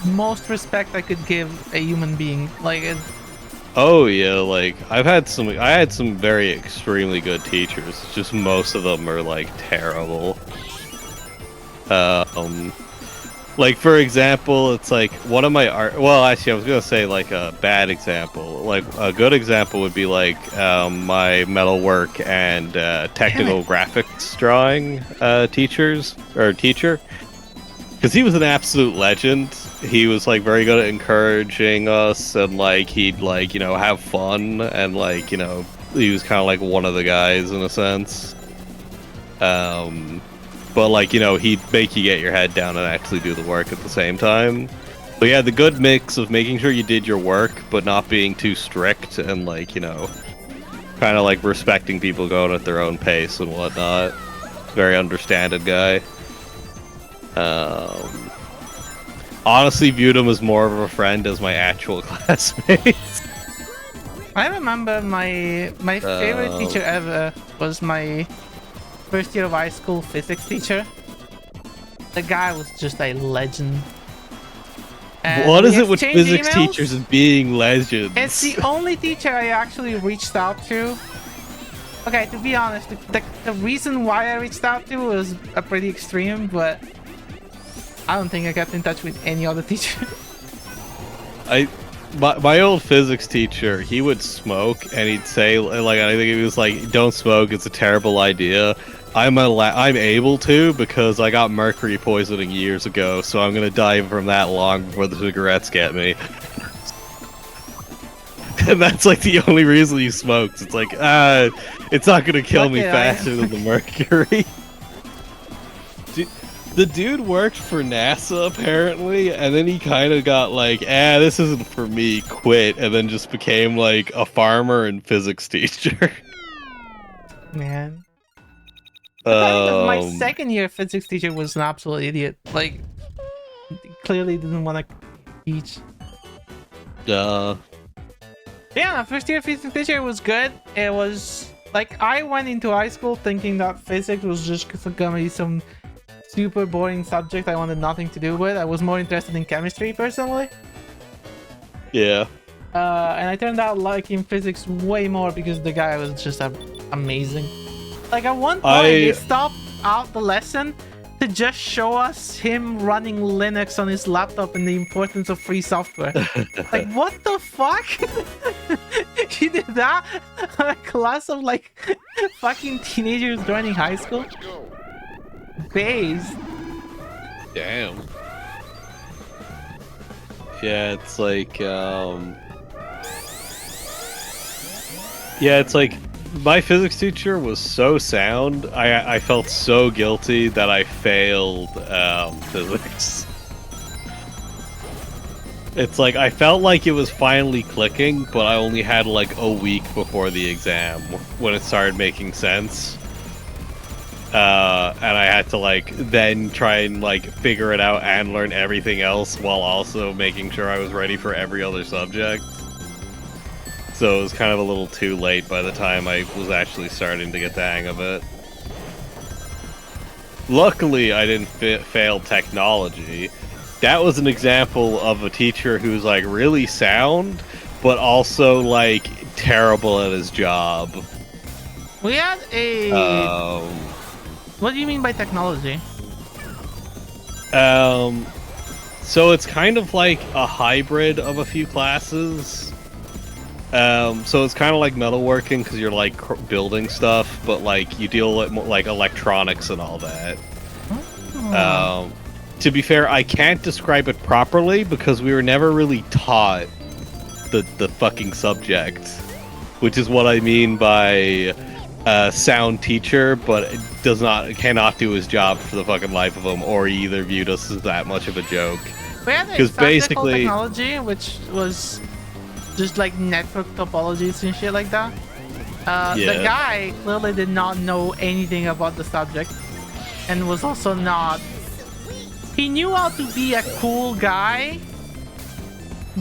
most respect I could give a human being. Like, Oh yeah, like I had some very extremely good teachers. Just most of them are like terrible. Like for example, it's like one of my art. Well, actually, I was gonna say like a bad example. Like a good example would be like my metalwork and technical graphics drawing teacher, because he was an absolute legend. He was like very good at encouraging us, and like he'd like have fun, and like he was kind of like one of the guys in a sense. But like he'd make you get your head down and actually do the work at the same time. But yeah, the good mix of making sure you did your work but not being too strict, and like kind of like respecting people going at their own pace and whatnot. Very understanding guy. Honestly viewed him as more of a friend as my actual classmates. I remember my favorite teacher ever was my first year of high school physics teacher. The guy was just a legend. And what is we it with exchanged physics emails. teachers and being legends? It's the only teacher I actually reached out to. Okay, to be honest, the reason why I reached out to was a pretty extreme, but I don't think I got in touch with any other teacher. My old physics teacher, he would smoke, and he'd say, like, I think he was like, "Don't smoke; it's a terrible idea." I'm able to because I got mercury poisoning years ago, so I'm gonna die from that long before the cigarettes get me. And that's like the only reason he smokes. It's like, it's not gonna kill me faster than the mercury. The dude worked for NASA apparently, and then he kind of got like, this isn't for me, quit, and then just became like a farmer and physics teacher. Man. My second year physics teacher was an absolute idiot. Like, clearly didn't want to teach. Yeah, my first year physics teacher was good. It was like I went into high school thinking that physics was just gonna be some super boring subject I wanted nothing to do with. I was more interested in chemistry personally. yeah. And I turned out liking physics way more because the guy was just amazing. Like at one point, he stopped out the lesson to just show us him running Linux on his laptop and the importance of free software. Like, what the fuck? He did that? A class of like fucking teenagers joining high school? Based. Damn. Yeah, it's like, it's like, my physics teacher was so sound, I felt so guilty that I failed, physics. It's like, I felt like it was finally clicking, but I only had like a week before the exam when it started making sense. And I had to like then try and like figure it out and learn everything else while also making sure I was ready for every other subject. So it was kind of a little too late by the time I was actually starting to get the hang of it. Luckily, I didn't fail technology. That was an example of a teacher who's like really sound, but also like terrible at his job. We had a... What do you mean by technology? So it's kind of like a hybrid of a few classes. So it's kind of like metalworking because you're like building stuff, but like you deal with like electronics and all that. Oh. To be fair, I can't describe it properly because we were never really taught the fucking subject, which is what I mean by sound teacher, but cannot do his job for the fucking life of him, or he either viewed us as that much of a joke. We had a basically technology, which was just like network topologies and shit like that. The guy clearly did not know anything about the subject, and was also not. He knew how to be a cool guy,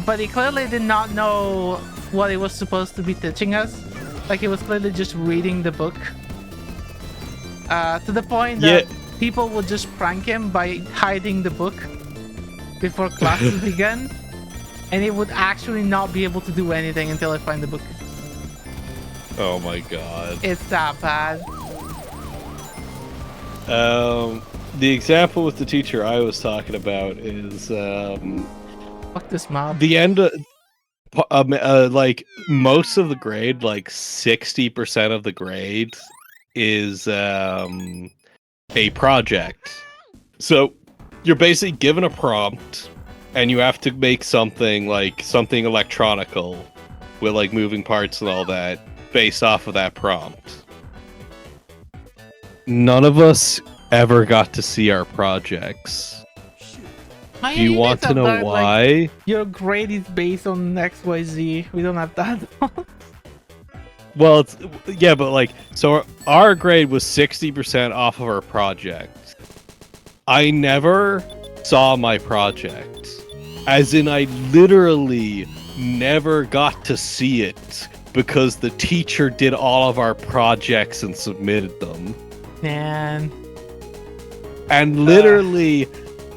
but he clearly did not know what he was supposed to be teaching us. Like, he was clearly just reading the book. To the point that people would just prank him by hiding the book. before classes begin, and it would actually not be able to do anything until I find the book. Oh my god. It's that bad. The example with the teacher I was talking about is Fuck this mob. the end of like most of the grade, like 60% of the grade is a project. So you're basically given a prompt and you have to make something like something electronical with like moving parts and all that based off of that prompt. None of us ever got to see our projects. Oh, Do you want to know why? Your grade is based on XYZ. We don't have that. Well, yeah, but like, so our grade was 60% off of our project. I never saw my project. As in, I literally never got to see it because the teacher did all of our projects and submitted them. Man. And literally,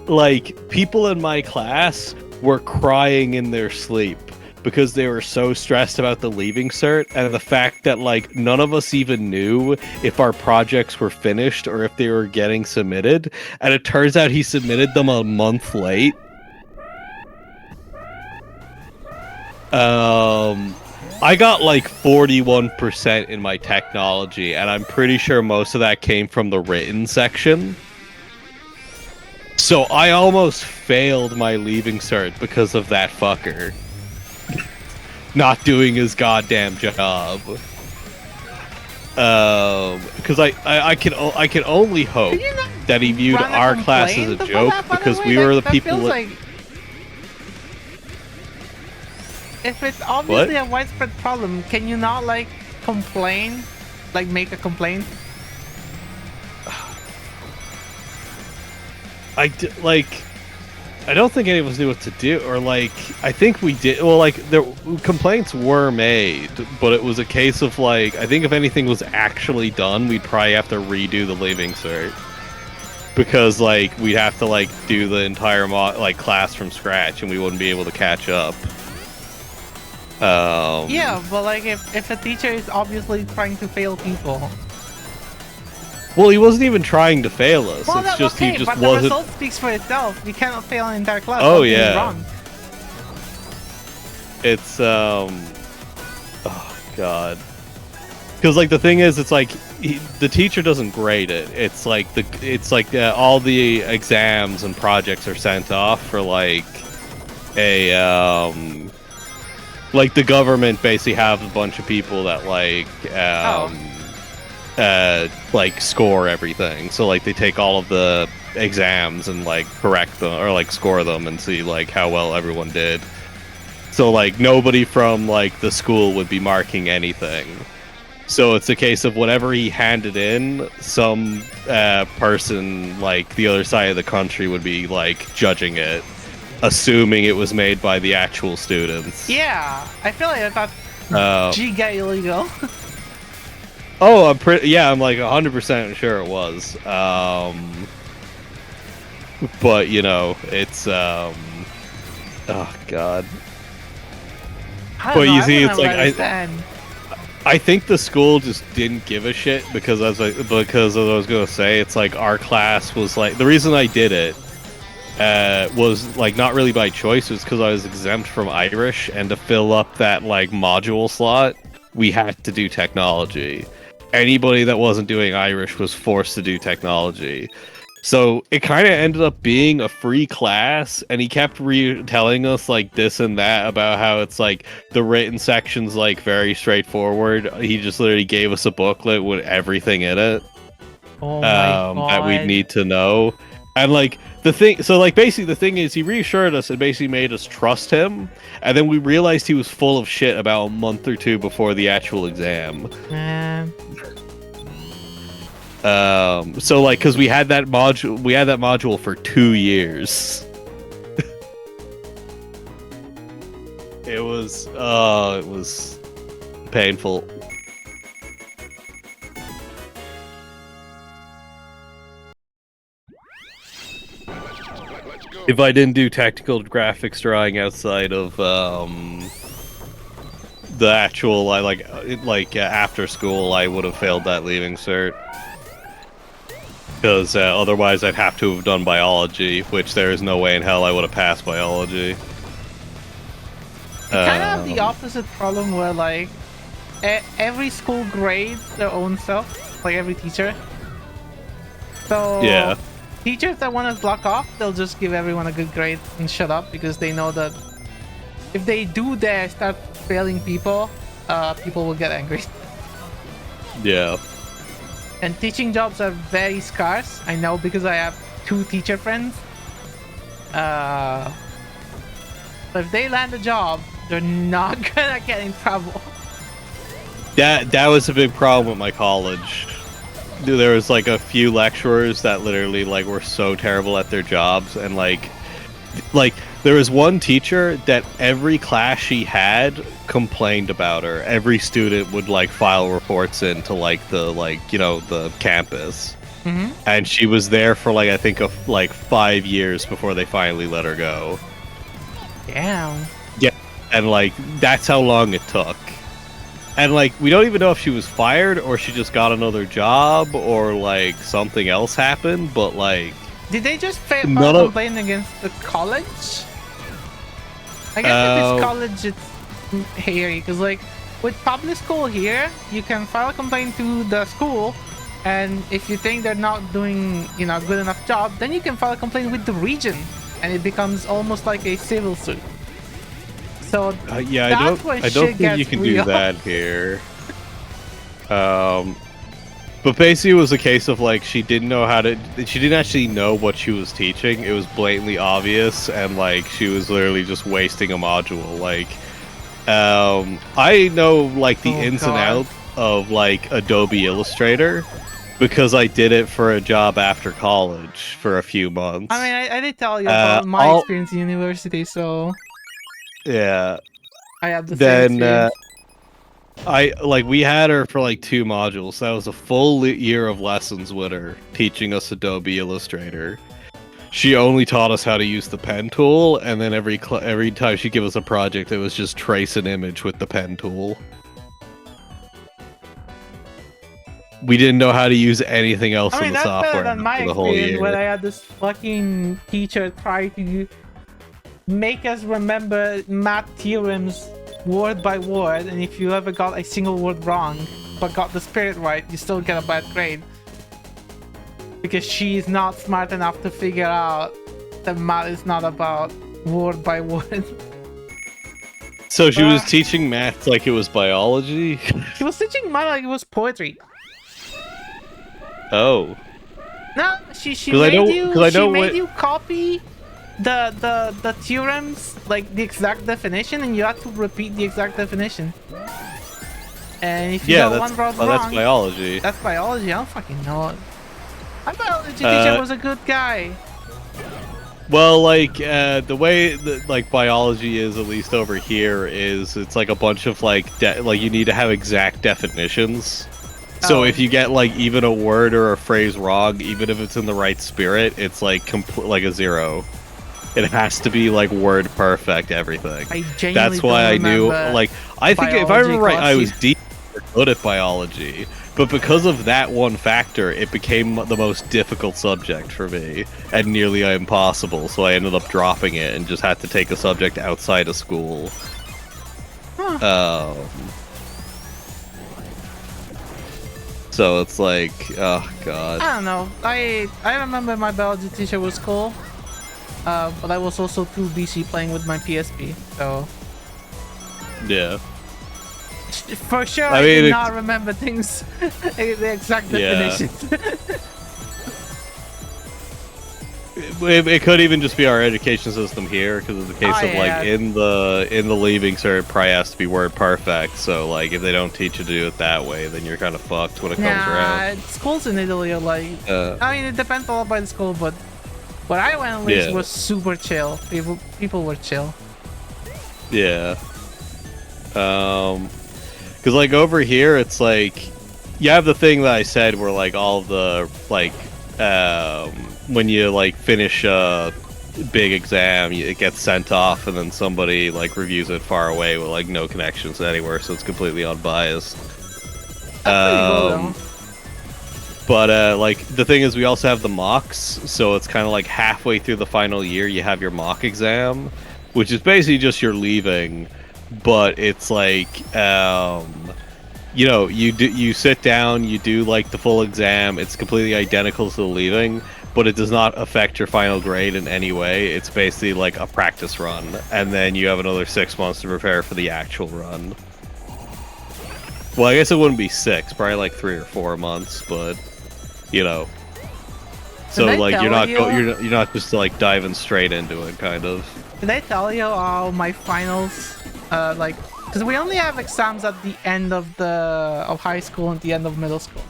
like, people in my class were crying in their sleep because they were so stressed about the leaving cert and the fact that, like, none of us even knew if our projects were finished or if they were getting submitted. And it turns out he submitted them a month late. I got like 41% in my technology, and I'm pretty sure most of that came from the written section. So I almost failed my leaving cert because of that fucker not doing his goddamn job. Because I can only hope that he viewed our class as a joke because we were the people that. Like... If it's obviously a widespread problem, can you not like complain? Like make a complaint? I don't think any of us knew what to do, or like I think we did. Well, like complaints were made, but it was a case of like I think if anything was actually done, we'd probably have to redo the leaving cert because like we'd have to like do the entire class from scratch, and we wouldn't be able to catch up. Yeah, but like if a teacher is obviously trying to fail people. Well, he wasn't even trying to fail us. Well, it's just okay, he just but wasn't. The result speaks for itself. You cannot fail an entire class. Oh Something is yeah. wrong. It's oh god. Because like the thing is, it's like the teacher doesn't grade it. It's like all the exams and projects are sent off for like a like the government basically have a bunch of people that like score everything. So like they take all of the exams and like correct them or like score them and see like how well everyone did. So like nobody from like the school would be marking anything. So it's a case of whenever he handed in, some person like the other side of the country would be like judging it, assuming it was made by the actual students. Yeah, I feel like I thought giga illegal. Oh, I'm like 100% sure it was. But you know, it's oh god. But you see, it's like I think the school just didn't give a shit because as I was gonna say, it's like our class was like the reason I did it was like not really by choice. It was because I was exempt from Irish, and to fill up that like module slot, we had to do technology. Anybody that wasn't doing Irish was forced to do technology. So it kind of ended up being a free class, and he kept telling us like this and that about how it's like the written section's like very straightforward. He just literally gave us a booklet with everything in it that we'd need to know. And like the thing, so like basically the thing is he reassured us and basically made us trust him, and then we realized he was full of shit about a month or two before the actual exam. So like because we had that module for 2 years. It was painful. Let's go. If I didn't do tactical graphics drawing outside of the actual, after school, I would have failed that leaving cert. Because otherwise I'd have to have done biology, which there is no way in hell I would have passed biology. I kind of have the opposite problem where, like, every school grades their own stuff, like every teacher. So Yeah. teachers that want to block off, they'll just give everyone a good grade and shut up because they know that if they do dare start failing people, people will get angry. Yeah. And teaching jobs are very scarce. I know because I have 2 teacher friends. But if they land a job, they're not gonna get in trouble. That was a big problem with my college. There was like a few lecturers that literally like were so terrible at their jobs, and like there was one teacher that every class she had complained about her. Every student would like file reports into like the campus. Mm-hmm. And she was there for like I think 5 years before they finally let her go. Damn. Yeah, and like that's how long it took. And like we don't even know if she was fired or she just got another job or like something else happened, but like did they just file a complaint against the college? I guess if it's college, it's hairy because like with public school here, you can file a complaint to the school, and if you think they're not doing a good enough job, then you can file a complaint with the region, and it becomes almost like a civil suit. So yeah, I don't think you can do that here. But basically it was a case of like she didn't actually know what she was teaching. It was blatantly obvious, and like she was literally just wasting a module. Like I know like the ins and outs of like Adobe Illustrator because I did it for a job after college for a few months. I mean, I did tell you about my experience in university, so yeah. I had the same experience. We had her for like 2 modules. That was a full year of lessons with her, teaching us Adobe Illustrator. She only taught us how to use the pen tool, and then every time she'd give us a project, it was just trace an image with the pen tool. We didn't know how to use anything else in the software better than my for the whole year. When I had this fucking teacher try to make us remember math theorems word by word, and if you ever got a single word wrong but got the spirit right, you still get a bad grade because she's not smart enough to figure out that math is not about word by word. So she was teaching math like it was biology? She was teaching math like it was poetry. Oh. No, she made you copy the theorems, like the exact definition, and you have to repeat the exact definition. And if you got one word wrong, that's biology. That's biology. I don't fucking know it. My biology teacher was a good guy. Well, like the way that like biology is, at least over here, is it's like a bunch of like you need to have exact definitions. So if you get like even a word or a phrase wrong, even if it's in the right spirit, it's like like a 0. It has to be like word perfect, everything. That's why I knew, like, I think if I remember right, I was deep good at biology, but because of that one factor, it became the most difficult subject for me and nearly impossible. So I ended up dropping it and just had to take a subject outside of school. So it's like, oh god. I don't know. I remember my biology teacher was cool. But I was also too busy playing with my PSP, so... Yeah. For sure, I did not remember things, the exact definitions. It could even just be our education system here, because it's the case of like in the leaving cert, it probably has to be word perfect. So like if they don't teach you to do it that way, then you're kind of fucked when it comes around. Schools in Italy are like, I mean, it depends a lot by the school, but where I went at least was super chill. People were chill. Yeah. Because like over here, it's like you have the thing that I said where like all of the like when you like finish big exam, it gets sent off, and then somebody like reviews it far away with like no connections anywhere, so it's completely unbiased. That's pretty cool, though. But like the thing is, we also have the mocks, so it's kind of like halfway through the final year, you have your mock exam, which is basically just your leaving, but it's like you know, you sit down, you do like the full exam. It's completely identical to the leaving, but it does not affect your final grade in any way. It's basically like a practice run, and then you have another 6 months to prepare for the actual run. Well, I guess it wouldn't be 6, probably like 3 or 4 months, but you know. So Did I like tell you're not just like diving straight into it, kind of. Did I tell you how my finals, like, because we only have exams at the end of high school and the end of middle school.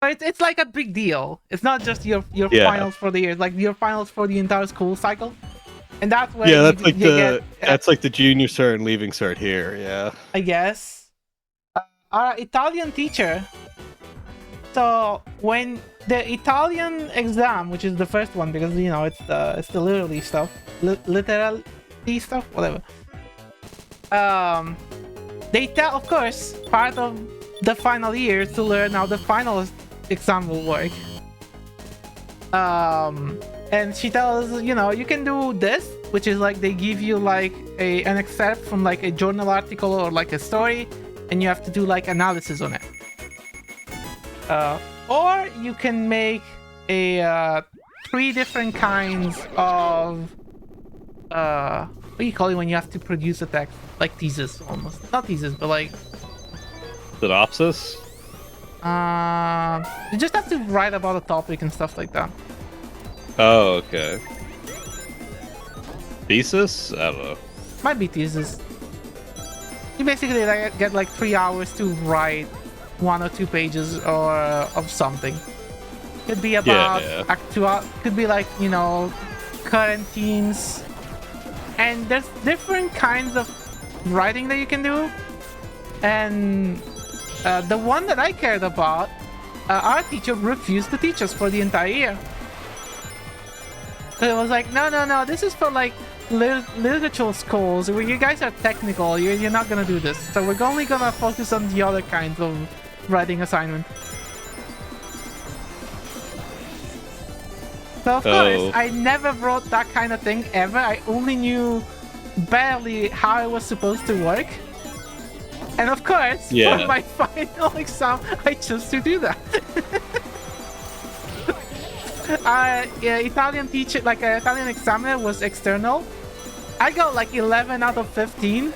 It's like a big deal. It's not just your finals for the year. It's like your finals for the entire school cycle, and that's where that's like the junior cert and leaving cert here. Yeah, I guess. Our Italian teacher. So when the Italian exam, which is the first one, because you know it's the literally stuff, literally stuff, whatever. They tell, of course, part of the final year to learn how the final exam will work. And she tells us, you know, you can do this, which is like they give you like an excerpt from like a journal article or like a story, and you have to do like analysis on it. Or you can make a 3 different kinds of what do you call it when you have to produce a text, like thesis, almost not thesis, but like synopsis. You just have to write about a topic and stuff like that. Oh, okay. Thesis? I don't know. Might be thesis. You basically get like 3 hours to write 1 or 2 pages or of something. Could be about could be like, you know, current themes, and there's different kinds of writing that you can do. And the one that I cared about, our teacher refused to teach us for the entire year. So it was like, no, this is for like literature schools where you guys are technical. You're not gonna do this. So we're only gonna focus on the other kinds of writing assignment. So of course, I never wrote that kind of thing ever. I only knew barely how it was supposed to work. And of course, for my final exam, I chose to do that. Italian teacher, like an Italian examiner, was external. I got like 11 out of 15.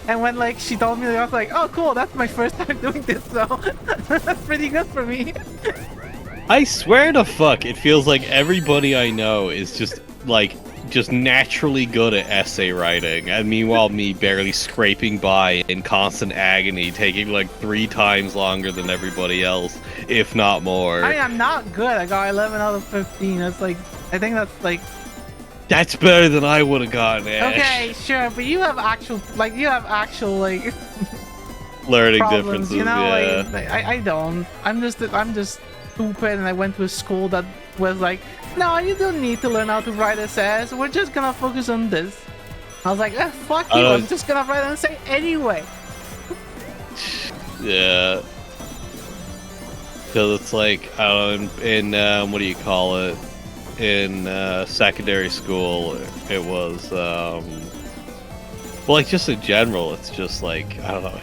And when like she told me, I was like, oh cool, that's my first time doing this, so that's pretty good for me. I swear to fuck, it feels like everybody I know is just naturally good at essay writing, and meanwhile me barely scraping by in constant agony, taking like 3 times longer than everybody else, if not more. I mean, I'm not good. I got 11 out of 15. That's like, I think that's like... That's better than I would have gotten, Ash. Okay, sure, but you have actual like learning problems, differences, you know? yeah. Like, I don't. I'm just stupid, and I went to a school that was like, no, you don't need to learn how to write essays. We're just gonna focus on this. I was like, fuck you, I'm just gonna write an essay anyway. Yeah. Because it's like, I don't know, in what do you call it? In secondary school, it was, well, like, just in general, it's just like, I don't know.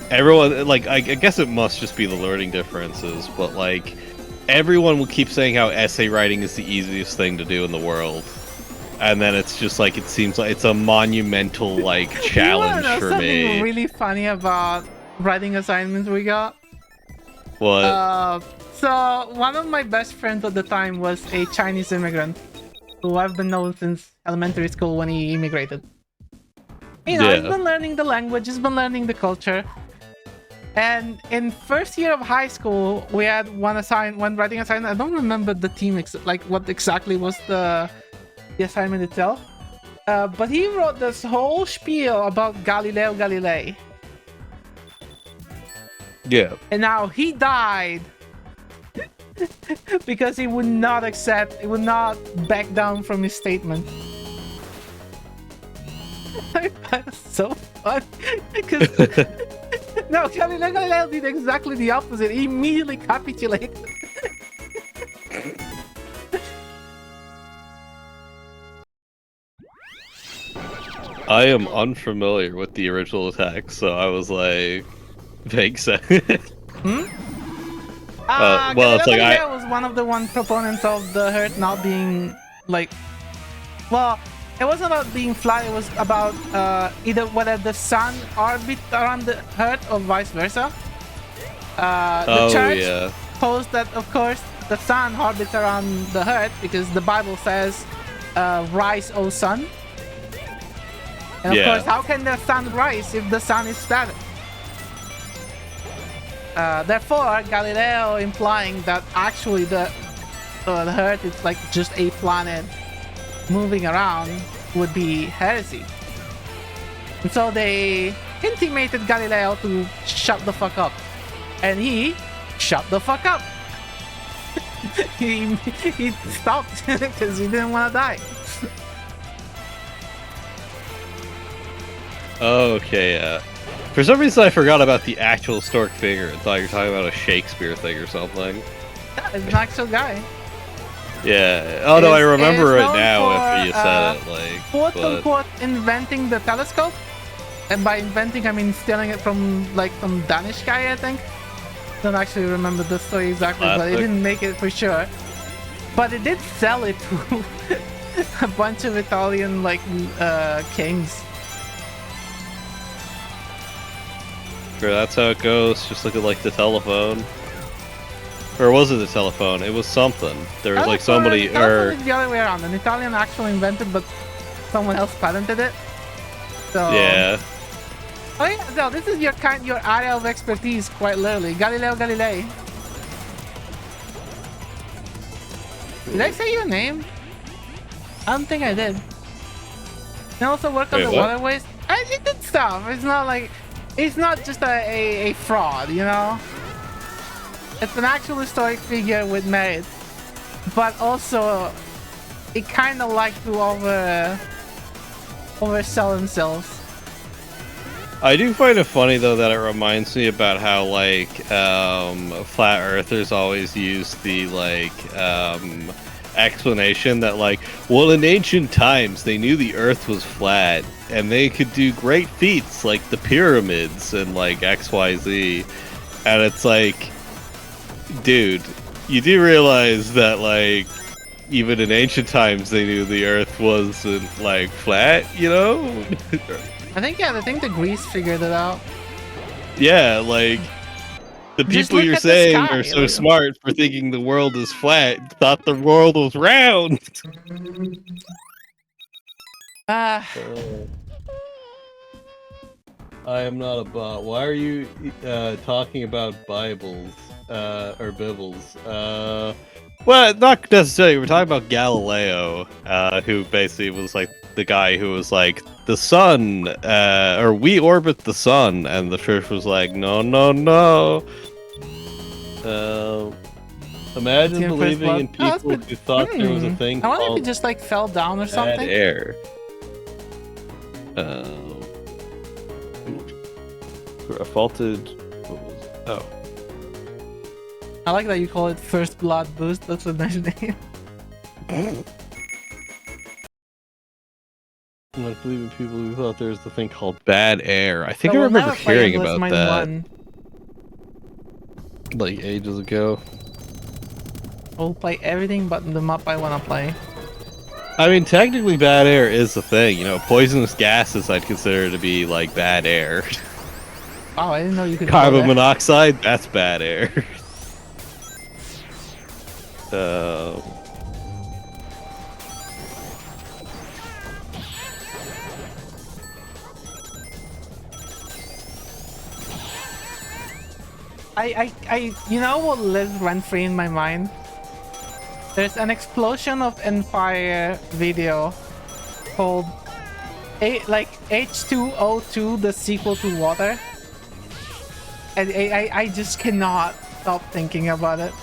Everyone, like, I guess it must just be the learning differences, but like, everyone will keep saying how essay writing is the easiest thing to do in the world, and then it's just like, it seems like it's a monumental like challenge for me. Something really funny about writing assignments we got. What? So one of my best friends at the time was a Chinese immigrant who I've been known since elementary school when he immigrated. You know, he's been learning the language, he's been learning the culture. And in first year of high school, we had one writing assignment. I don't remember the theme, like what exactly was the assignment itself. But he wrote this whole spiel about Galileo Galilei. Yeah. And now he died. because he would not accept, he would not back down from his statement. That's so fun. Because no, Galileo did exactly the opposite. He immediately capitulated. I am unfamiliar with the original attack, so I was like, makes sense. Well, it's like Galileo was one of the proponents of the Earth not being like, well, it wasn't about being flat. It was about either whether the sun orbits around the Earth or vice versa. The church posed that, of course, the sun orbits around the Earth because the Bible says, "Rise, O sun." And of course, how can the sun rise if the sun is static? Therefore, Galileo implying that actually the Earth is like just a planet moving around would be heresy. And so they intimated Galileo to shut the fuck up. And he shut the fuck up. he stopped because he didn't want to die. Okay, for some reason I forgot about the actual stork figure and thought you were talking about a Shakespeare thing or something. Yeah, it's an actual guy. Yeah. Oh no, I remember it now after you said it. Like, quote unquote, inventing the telescope. And by inventing, I mean stealing it from like some Danish guy, I think. Don't actually remember the story exactly, but it didn't make it for sure. But it did sell it to a bunch of Italian like kings. Sure, that's how it goes. Just look at like the telephone. Or was it the telephone? It was something. There was like somebody or the other way around. An Italian actually invented, but someone else patented it. So yeah. Oh yeah, so this is your area of expertise, quite literally. Galileo Galilei. Did I say your name? I don't think I did. And also work on the waterways. I did good stuff. It's not like, it's not just a fraud, you know? It's an actual historic figure with merit. But also, it kind of like to oversell themselves. I do find it funny though that it reminds me about how like flat earthers always use the like explanation that like, well, in ancient times they knew the earth was flat and they could do great feats like the pyramids and like XYZ, and it's like, dude, you do realize that like even in ancient times they knew the earth wasn't like flat, you know? I think the Greece figured it out. Yeah, like the people you're saying are so smart for thinking the world is flat thought the world was round. I am not a bot. Why are you talking about Bibles or Bibbles? Well, not necessarily. We're talking about Galileo, who basically was like the guy who was like, the sun, or we orbit the sun, and the church was like, no, no, no. Imagine believing in people who thought there was a thing called, I wonder if he just like fell down or something. Bad air. A faulted. What was it? Oh. I like that you call it First Blood Boost. That's a nice name. I believe in people who thought there was the thing called bad air. I think I remember hearing about that. Like ages ago. I'll play everything but the map I want to play. I mean, technically bad air is the thing. You know, poisonous gases I'd consider to be like bad air. Oh, I didn't know you could. Carbon monoxide, that's bad air. You know what lives rent-free in my mind? There's an Explosion of Empire video called H2O2, the sequel to water. And I just cannot stop thinking about it.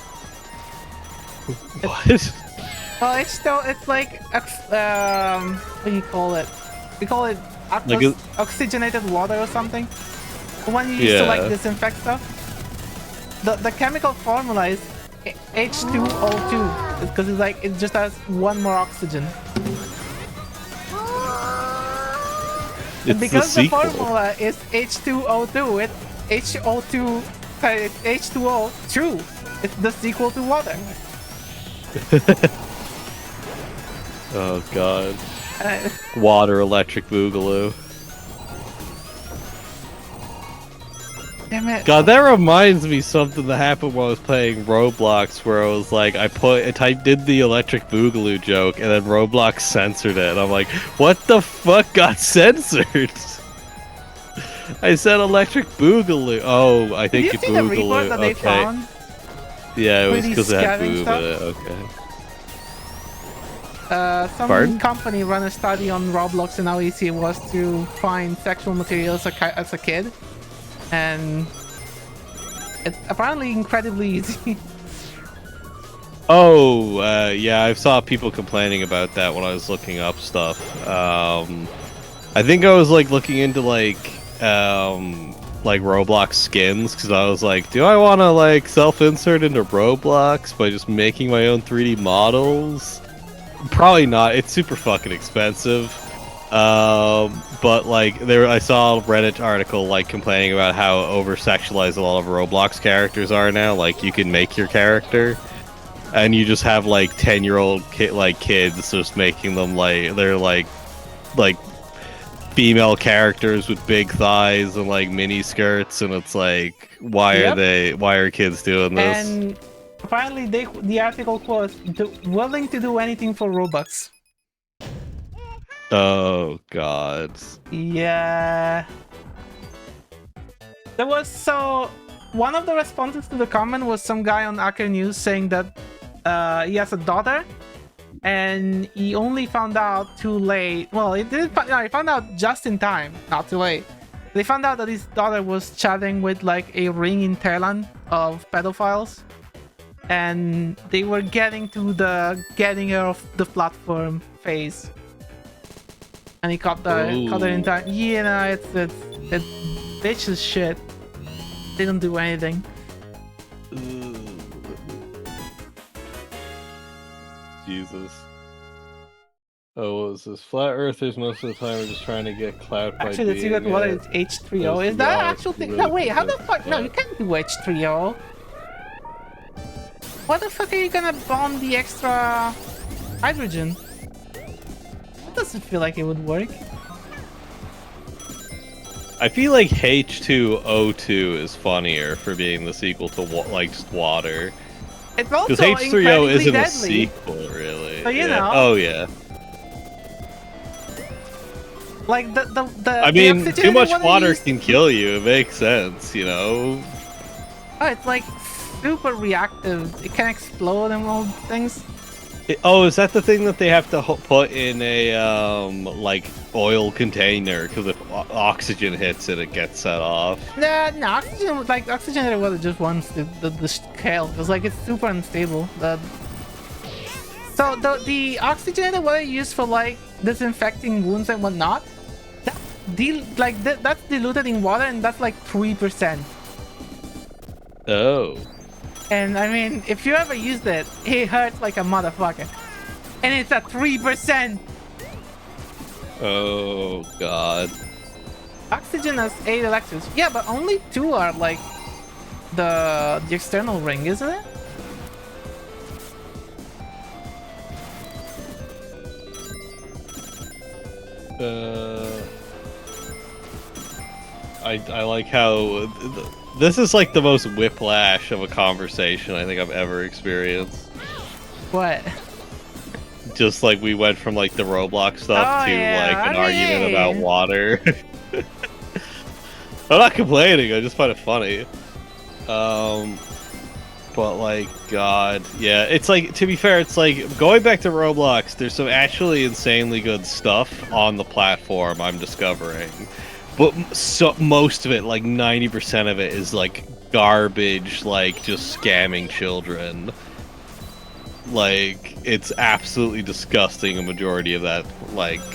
What? Well, it's still, it's like, what do you call it? We call it Like oxygenated water or something. The one you use to like Yeah. disinfect stuff. The chemical formula is H2O2 because it's like it just has one more oxygen. And It's because the the sequel. formula is H2O2, it's HO2, it's H2O true. It's the sequel to water. Oh god. Uh, Water electric boogaloo. damn it. God, that reminds me something that happened when I was playing Roblox, where I was like, I did the electric boogaloo joke, and then Roblox censored it, and I'm like, what the fuck got censored? I said electric boogaloo. Oh, I Did think you you see the report boogaloo. that they Okay. found? Yeah, it was Pretty because it had scathing boob in stuff? it. Okay. Some Pardon? company ran a study on Roblox and how easy it was to find sexual materials as a kid, and it's apparently incredibly easy. Oh, yeah, I saw people complaining about that when I was looking up stuff. I think I was like looking into like Roblox skins because I was like, do I want to like self-insert into Roblox by just making my own 3D models? Probably not. It's super fucking expensive. But like I saw a Reddit article like complaining about how over-sexualized a lot of Roblox characters are now. Like you can make your character, and you just have like 10-year-old kids just making them like they're like female characters with big thighs and like mini skirts, and it's like why are kids doing this? And apparently, the article quotes willing to do anything for Robux. Oh god. Yeah. There was one of the responses to the comment was some guy on Hacker News saying that he has a daughter, and he only found out too late. Well, he didn't. No, he found out just in time, not too late. They found out that his daughter was chatting with like a ring in Thailand of pedophiles, and they were getting to the getting her off the platform phase. And he caught her in time. Yeah, no, it's bitch is shit. They don't do anything. Jesus. Oh, what was this? Flat Earthers most of the time are just trying to get clout by Actually, the secret being water it. is H3O. Those Is that an guys actual thing? really No, wait, how the think fuck? No, that. you can't do H3O. What the fuck are you gonna bomb the extra hydrogen? That doesn't feel like it would work. I feel like H2O2 is funnier for being the sequel to just water. It's also Because H3O incredibly isn't a deadly. sequel, really. So, you Yeah. know. Oh, yeah. Like the I mean, the too much oxygenated water used- can kill you. It makes sense, you know? Oh, it's like super reactive. It can explode and all things. Oh, is that the thing that they have to put in a oil container? Because if oxygen hits it, it gets set off. No, oxygen, like oxygenated water just wants the scale. It's like it's super unstable. So the oxygenated water used for like disinfecting wounds and whatnot, that's diluted in water, and that's like 3%. Oh. And I mean, if you ever used it, it hurts like a motherfucker. And it's at 3%. Oh god. Oxygen has 8 electrons. Yeah, but only 2 are like the external ring, isn't it? I like how this is like the most whiplash of a conversation I think I've ever experienced. What? Just like we went from like the Roblox stuff to yeah, like an I argument mean- about water. I'm not complaining, I just find it funny. But like, God, yeah, it's like, to be fair, it's like, going back to Roblox, there's some actually insanely good stuff on the platform I'm discovering. But most of it, like 90% of it, is like garbage, like just scamming children. like it's absolutely disgusting. A majority of that website.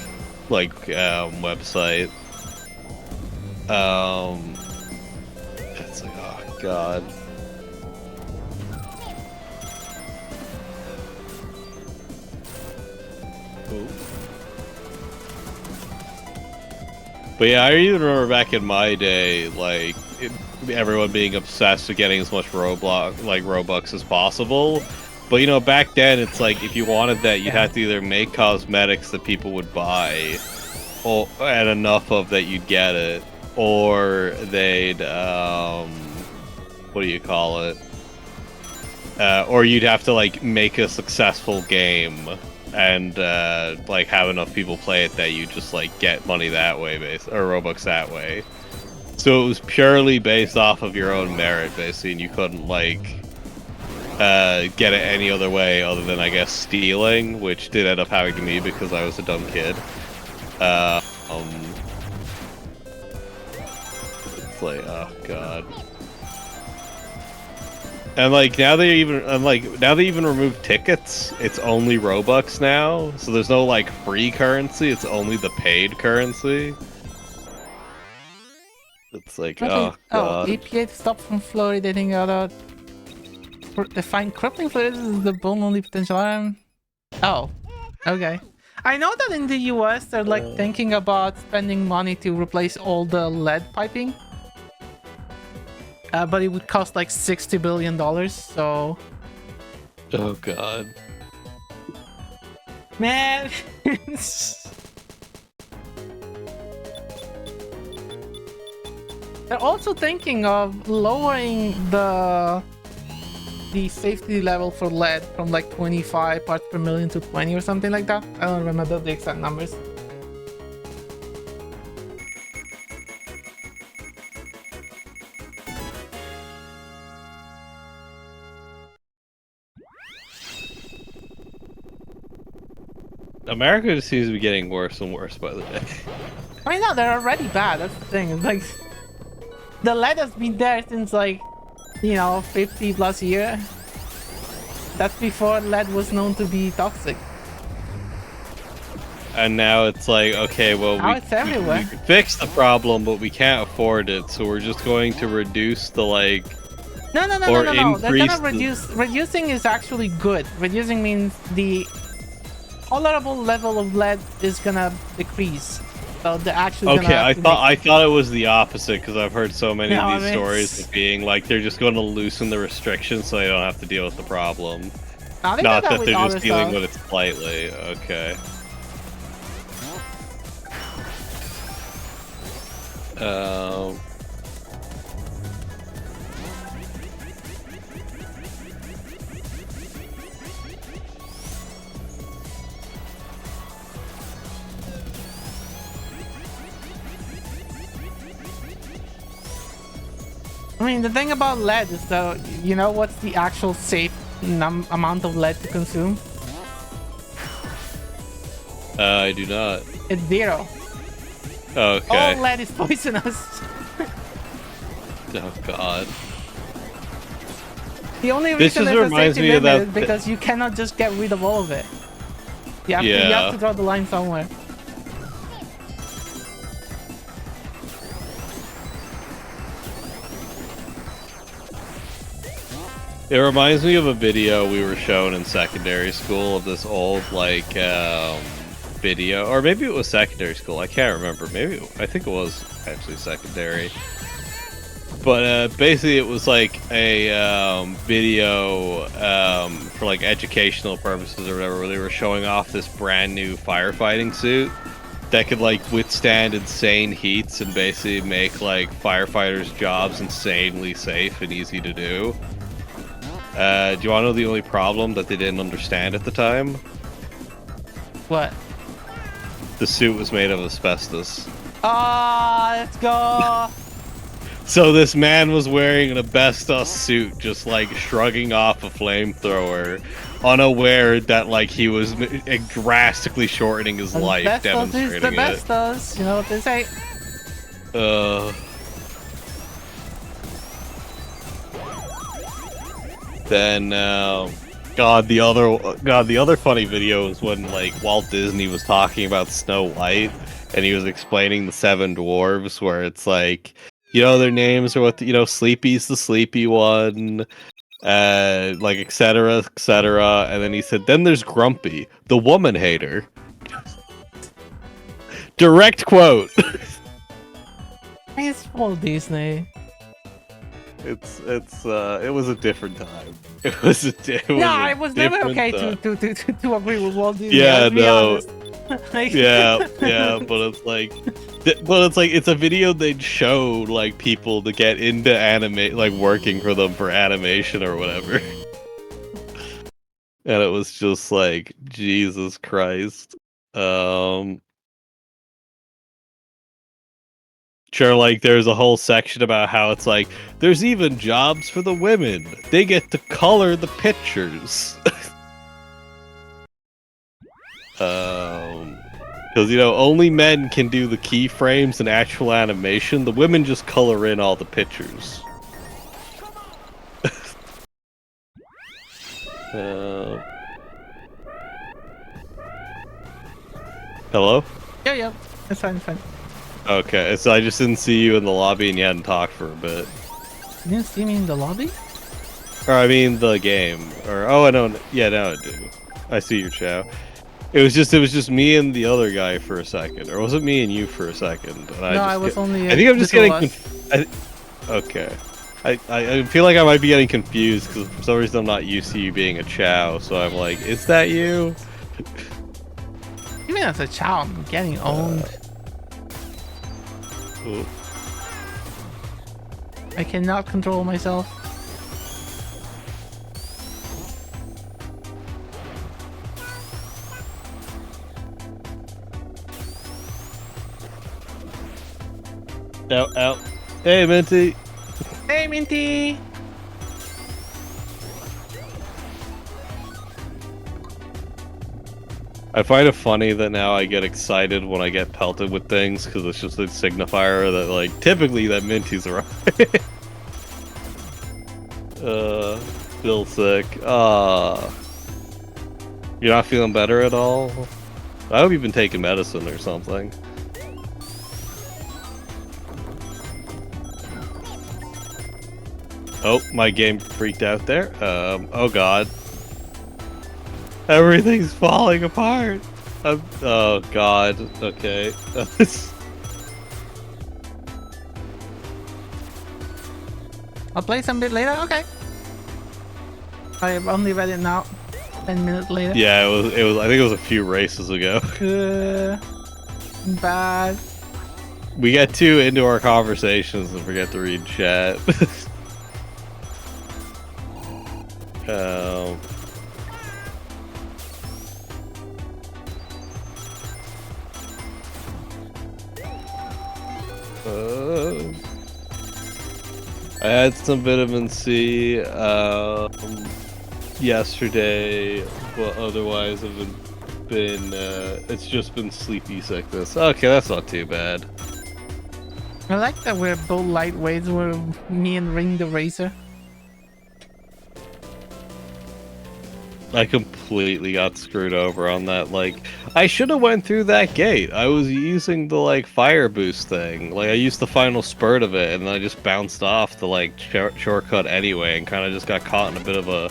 It's like, oh god. Ooh. But yeah, I even remember back in my day, like everyone being obsessed with getting as much Robux as possible. But you know, back then it's like if you wanted that, you'd have to either make cosmetics that people would buy, or and enough of that you'd get it, or they'd what do you call it? Or you'd have to like make a successful game and like have enough people play it that you just like get money that way, or Robux that way. So it was purely based off of your own merit, basically, and you couldn't like get it any other way other than, I guess, stealing, which did end up happening to me because I was a dumb kid. It's like, oh god. And like now they even removed tickets. It's only Robux now, so there's no like free currency. It's only the paid currency. It's like, oh god. EPA stopped from fluoridating other. They find crippling fluorides is the bone only potential harm. Oh, okay. I know that in the US they're like thinking about spending money to replace all the lead piping. But it would cost like $60 billion, so... Oh god. Man! They're also thinking of lowering the safety level for lead from like 25 parts per million to 20 or something like that. I don't remember the exact numbers. America just seems to be getting worse and worse by the day. I mean, no, they're already bad. That's the thing. It's like the lead has been there since like, you know, 50 plus years. That's before lead was known to be toxic. And now it's like, okay, well, now it's everywhere. We can fix the problem, but we can't afford it, so we're just going to reduce the like. No. They're gonna reduce. Reducing is actually good. Reducing means the tolerable level of lead is gonna decrease. So the actually. Okay, I thought it was the opposite because I've heard so many of these stories of being like they're just going to loosen the restrictions so they don't have to deal with the problem. Not that they're just dealing with it slightly. Okay. I mean, the thing about lead is though, you know what's the actual safe amount of lead to consume? I do not. It's 0. Okay. All lead is poisonous. Oh god. The only reason there's a safety limit is because you cannot just get rid of all of it. You have to draw the line somewhere. It reminds me of a video we were shown in secondary school of this old like video, or maybe it was secondary school. I can't remember. I think it was actually secondary. But basically, it was like a video for like educational purposes or whatever, where they were showing off this brand new firefighting suit that could like withstand insane heats and basically make like firefighters' jobs insanely safe and easy to do. Do you want to know the only problem that they didn't understand at the time? What? The suit was made of asbestos. Ah, let's go! So this man was wearing an asbestos suit, just like shrugging off a flamethrower, unaware that like he was drastically shortening his life, demonstrating the asbestos, you know what they say. Then God, the other funny video was when like Walt Disney was talking about Snow White, and he was explaining the seven dwarves, where it's like, their names are what Sleepy's the sleepy one, like etc., and then he said, then there's Grumpy, the woman hater. Direct quote. It's Walt Disney. It was a different time. It was I was never okay time. to agree with Walt Disney. Yeah, let's be no. honest. Like- Yeah, but it's a video they'd show like people to get into anime, like working for them for animation or whatever. And it was just like, Jesus Christ. Sure, like there's a whole section about how it's like there's even jobs for the women. They get to color the pictures. Because only men can do the keyframes and actual animation. The women just color in all the pictures. Hello? Yeah. It's fine. Okay, so I just didn't see you in the lobby and you hadn't talked for a bit. You didn't see me in the lobby? Or I mean the game. Or I don't. Yeah, now I do. I see your chow. It was just me and the other guy for a second, or was it me and you for a second? And I was only. I think I'm just the two getting. of us. Okay. I feel like I might be getting confused because for some reason I'm not used to you being a chow, so I'm like, is that you? Even as a child, I'm getting owned. Ooh. I cannot control myself. Ow. Hey, Minty. Hey, Minty! I find it funny that now I get excited when I get pelted with things because it's just a signifier that, like, typically that Minty's right. Still sick. You're not feeling better at all? I hope you've been taking medicine or something. Oh, my game freaked out there. Oh god. Everything's falling apart. Oh god. Okay. I'll play some bit later. Okay. I've only read it now. 10 minutes later. Yeah, it was. I think it was a few races ago. Bad. We get too into our conversations and forget to read chat. I had some vitamin C yesterday, but otherwise I've been it's just been sleepy sickness. Okay, that's not too bad. I like that we're both lightweights. We're me and Ring the Racer. I completely got screwed over on that. Like, I should have went through that gate. I was using the, like, fire boost thing. Like, I used the final spurt of it, and then I just bounced off the, like, shortcut anyway, and kind of just got caught in a bit of a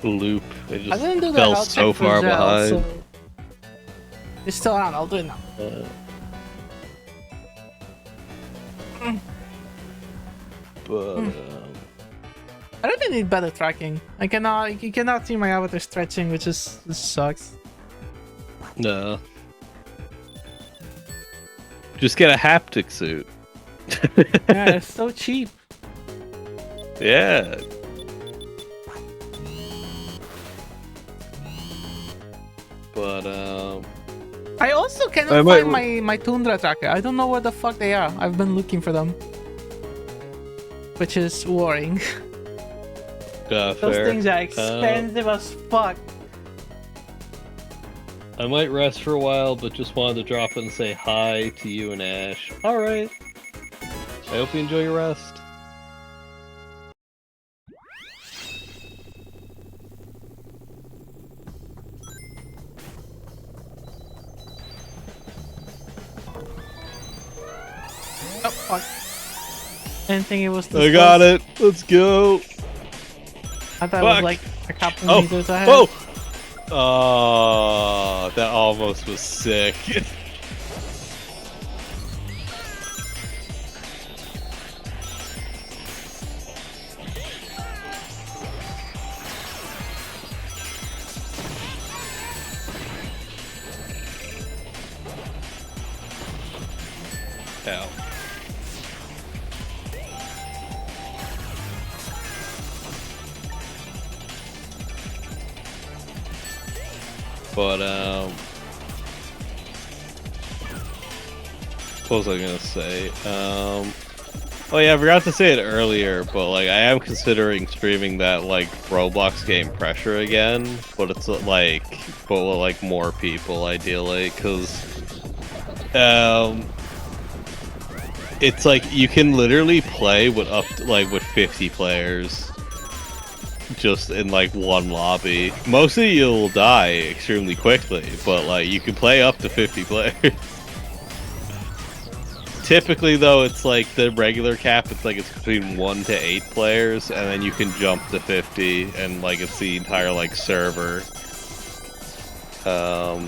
loop. It just I didn't do that fell health so check for far Zell, behind. so it's still on. I'll do it now. I really need better tracking. You cannot see my avatar stretching, which sucks. No. Just get a haptic suit. Yeah, it's so cheap. Yeah. But I also cannot find my Tundra tracker. I don't know where the fuck they are. I've been looking for them, which is worrying. Those things are expensive as fuck. I might rest for a while, but just wanted to drop in and say hi to you and Ash. Alright. I hope you enjoy your rest. Oh, fuck. Didn't think it was this I got close. it. Let's go. I thought it Fuck. was like a couple Oh, meters ahead. whoa. Oh, that almost was sick. Ow. But what was I gonna say? Oh yeah, I forgot to say it earlier, but like I am considering streaming that like Roblox game Pressure again, but it's like, but with like more people ideally, because it's like you can literally play with up to, like with 50 players just in like one lobby. Mostly you'll die extremely quickly, but like you can play up to 50 players. Typically though, it's like the regular cap, it's between 1 to 8 players, and then you can jump to 50, and like it's the entire like server. So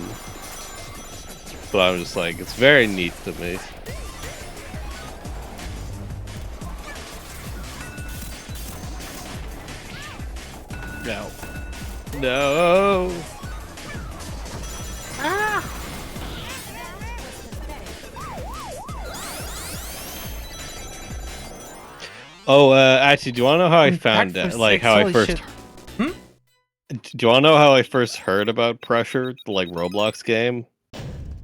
I'm just like, it's very neat to me. No. No. Ah! Oh, actually, do you want to know how I found Back it? for Like six, how I holy first. shit. Hmm? Do you want to know how I first heard about Pressure, the like Roblox game?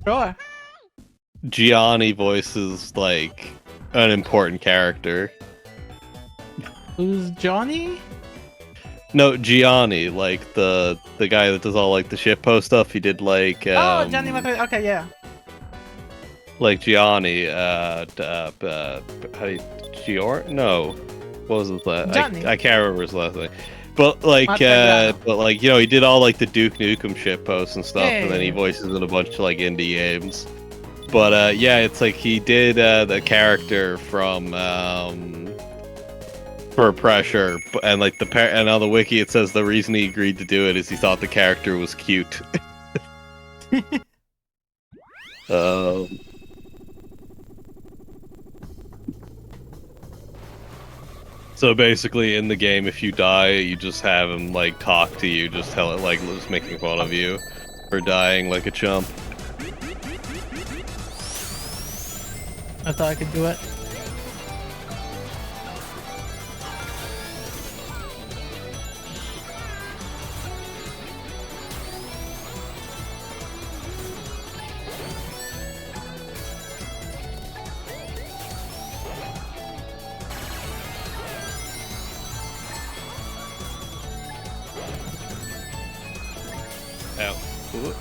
Sure. Gianni voices like an important character. Who's Johnny? No, Gianni, like the guy that does all like the shitpost stuff. He did like Oh, Johnny Mc- Okay, yeah. like Gianni. How do you Gior? No, what was his last? Johnny. I can't remember his last name. But like, Matriano. but like, you know, he did all like the Duke Nukem shitposts and stuff, Yeah, and then he yeah. voices in a bunch of like indie games. But yeah, it's like he did the character from for Pressure, and like and on the wiki it says the reason he agreed to do it is he thought the character was cute. So basically, in the game, if you die, you just have him like talk to you, just tell it like just making fun of you for dying like a chump. I thought I could do it. Ow. Ooh.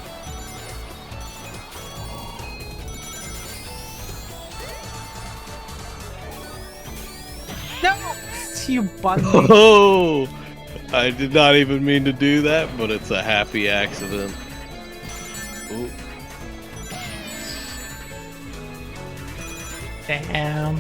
No! You bun me. Oh! I did not even mean to do that, but it's a happy accident. Ooh. Damn.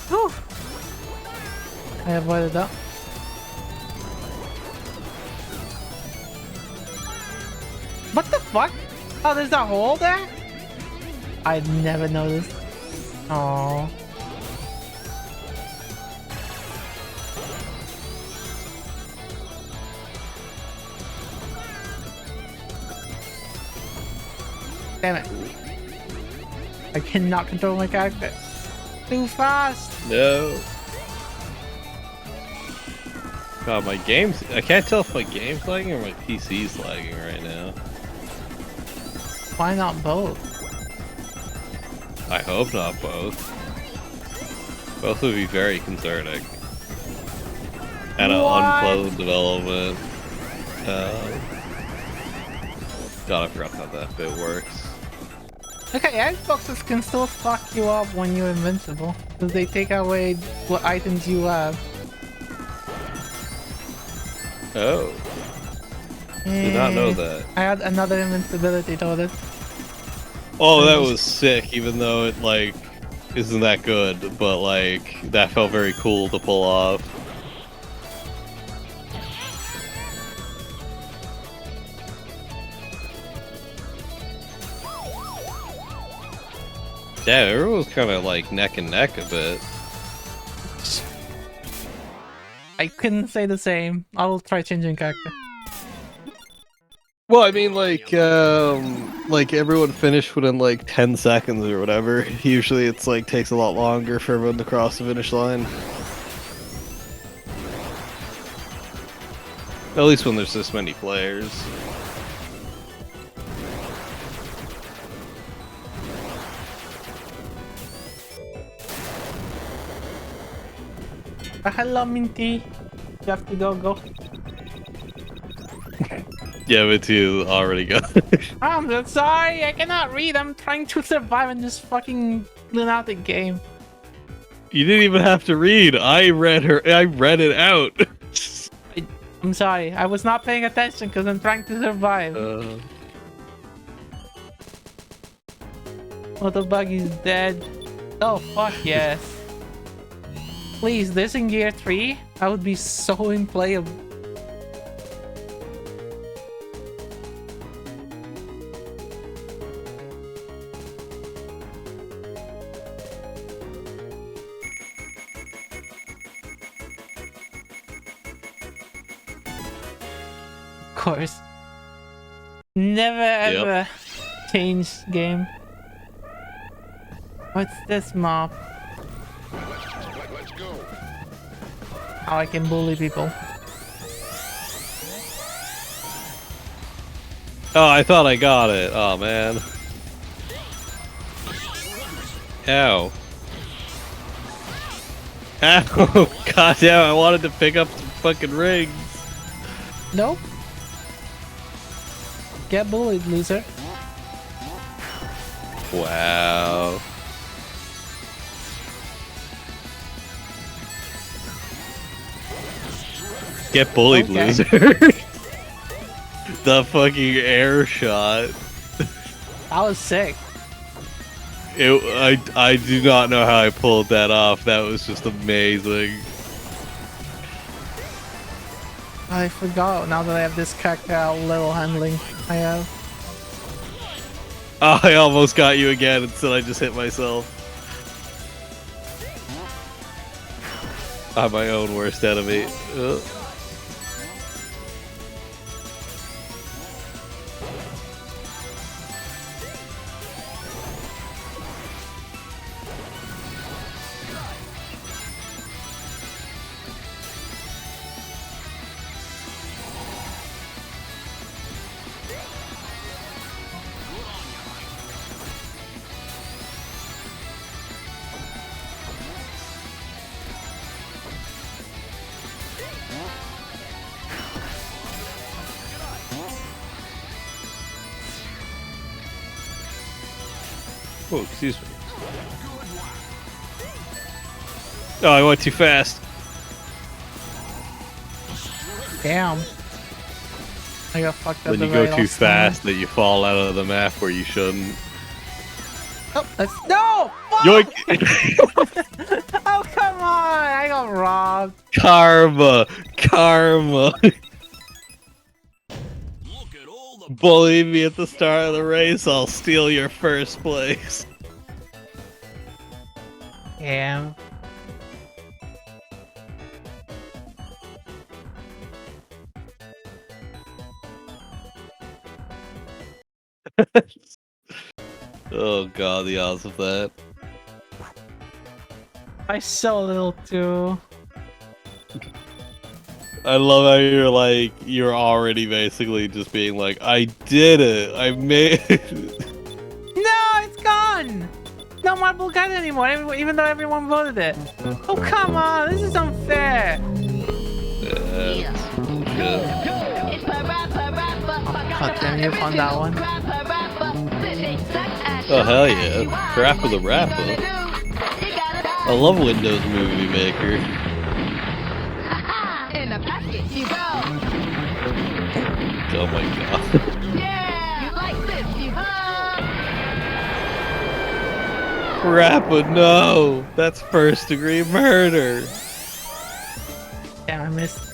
Whew. I avoided that. What the fuck? Oh, there's a hole there? I never noticed. Oh. Damn it. I cannot control my character. Too fast. No. God, my game's... I can't tell if my game's lagging or my PC's lagging right now. Why not both? I hope not both. Both would be very concerning. And an What? unpleasant development. God, I forgot how that bit works. Okay, Xboxes can still fuck you up when you're invincible. Because they take away what items you have. Oh, did not know that. I had another invincibility total. Oh, that was sick, even though it, like, isn't that good, but, like, that felt very cool to pull off. Yeah, everyone was kind of, like, neck and neck a bit. I couldn't say the same. I will try changing character. Well, I mean, like everyone finished within like 10 seconds or whatever. Usually it's like takes a lot longer for everyone to cross the finish line. At least when there's this many players. Hello, Minty. You have to go. Yeah, me too. Already got. I'm so sorry. I cannot read. I'm trying to survive in this fucking lunatic game. You didn't even have to read. I read it out. I'm sorry. I was not paying attention because I'm trying to survive. Oh, the buggy's dead. Oh, fuck yes. Please, this in Gear 3? I would be so unplayable. Of course. Never ever change game. What's this mob? How I can bully people. Oh, I thought I got it. Oh man. Ow. Ow! God damn! I wanted to pick up some fucking rings. Nope. Get bullied, loser. Wow. Get bullied, Okay. loser. The fucking air shot. That was sick. I do not know how I pulled that off. That was just amazing. I forgot now that I have this character how little handling I have. Oh, I almost got you again until I just hit myself. I'm my own worst enemy. Oh, excuse me. Oh, I went too fast. Damn. I got fucked up. When you go too fast that you fall out of the map where you shouldn't. Oh, that's no! Yoink! Oh, come on! I got robbed. Karma! Karma! Bully me at the start of the race, I'll steal your first place. Damn. Oh god, the odds of that. I so little too. I love how you're already basically just being like, I did it! I made No, it's gone! No Marble Gun anymore, even though everyone voted it. Oh, come on, this is unfair. God damn, you found that one. Oh hell yeah. Crap of the Rapper. I love Windows Movie Maker. In a basket you go. Oh my god. Yeah, like this, you Rappa, no! That's first degree murder! Damn, I missed.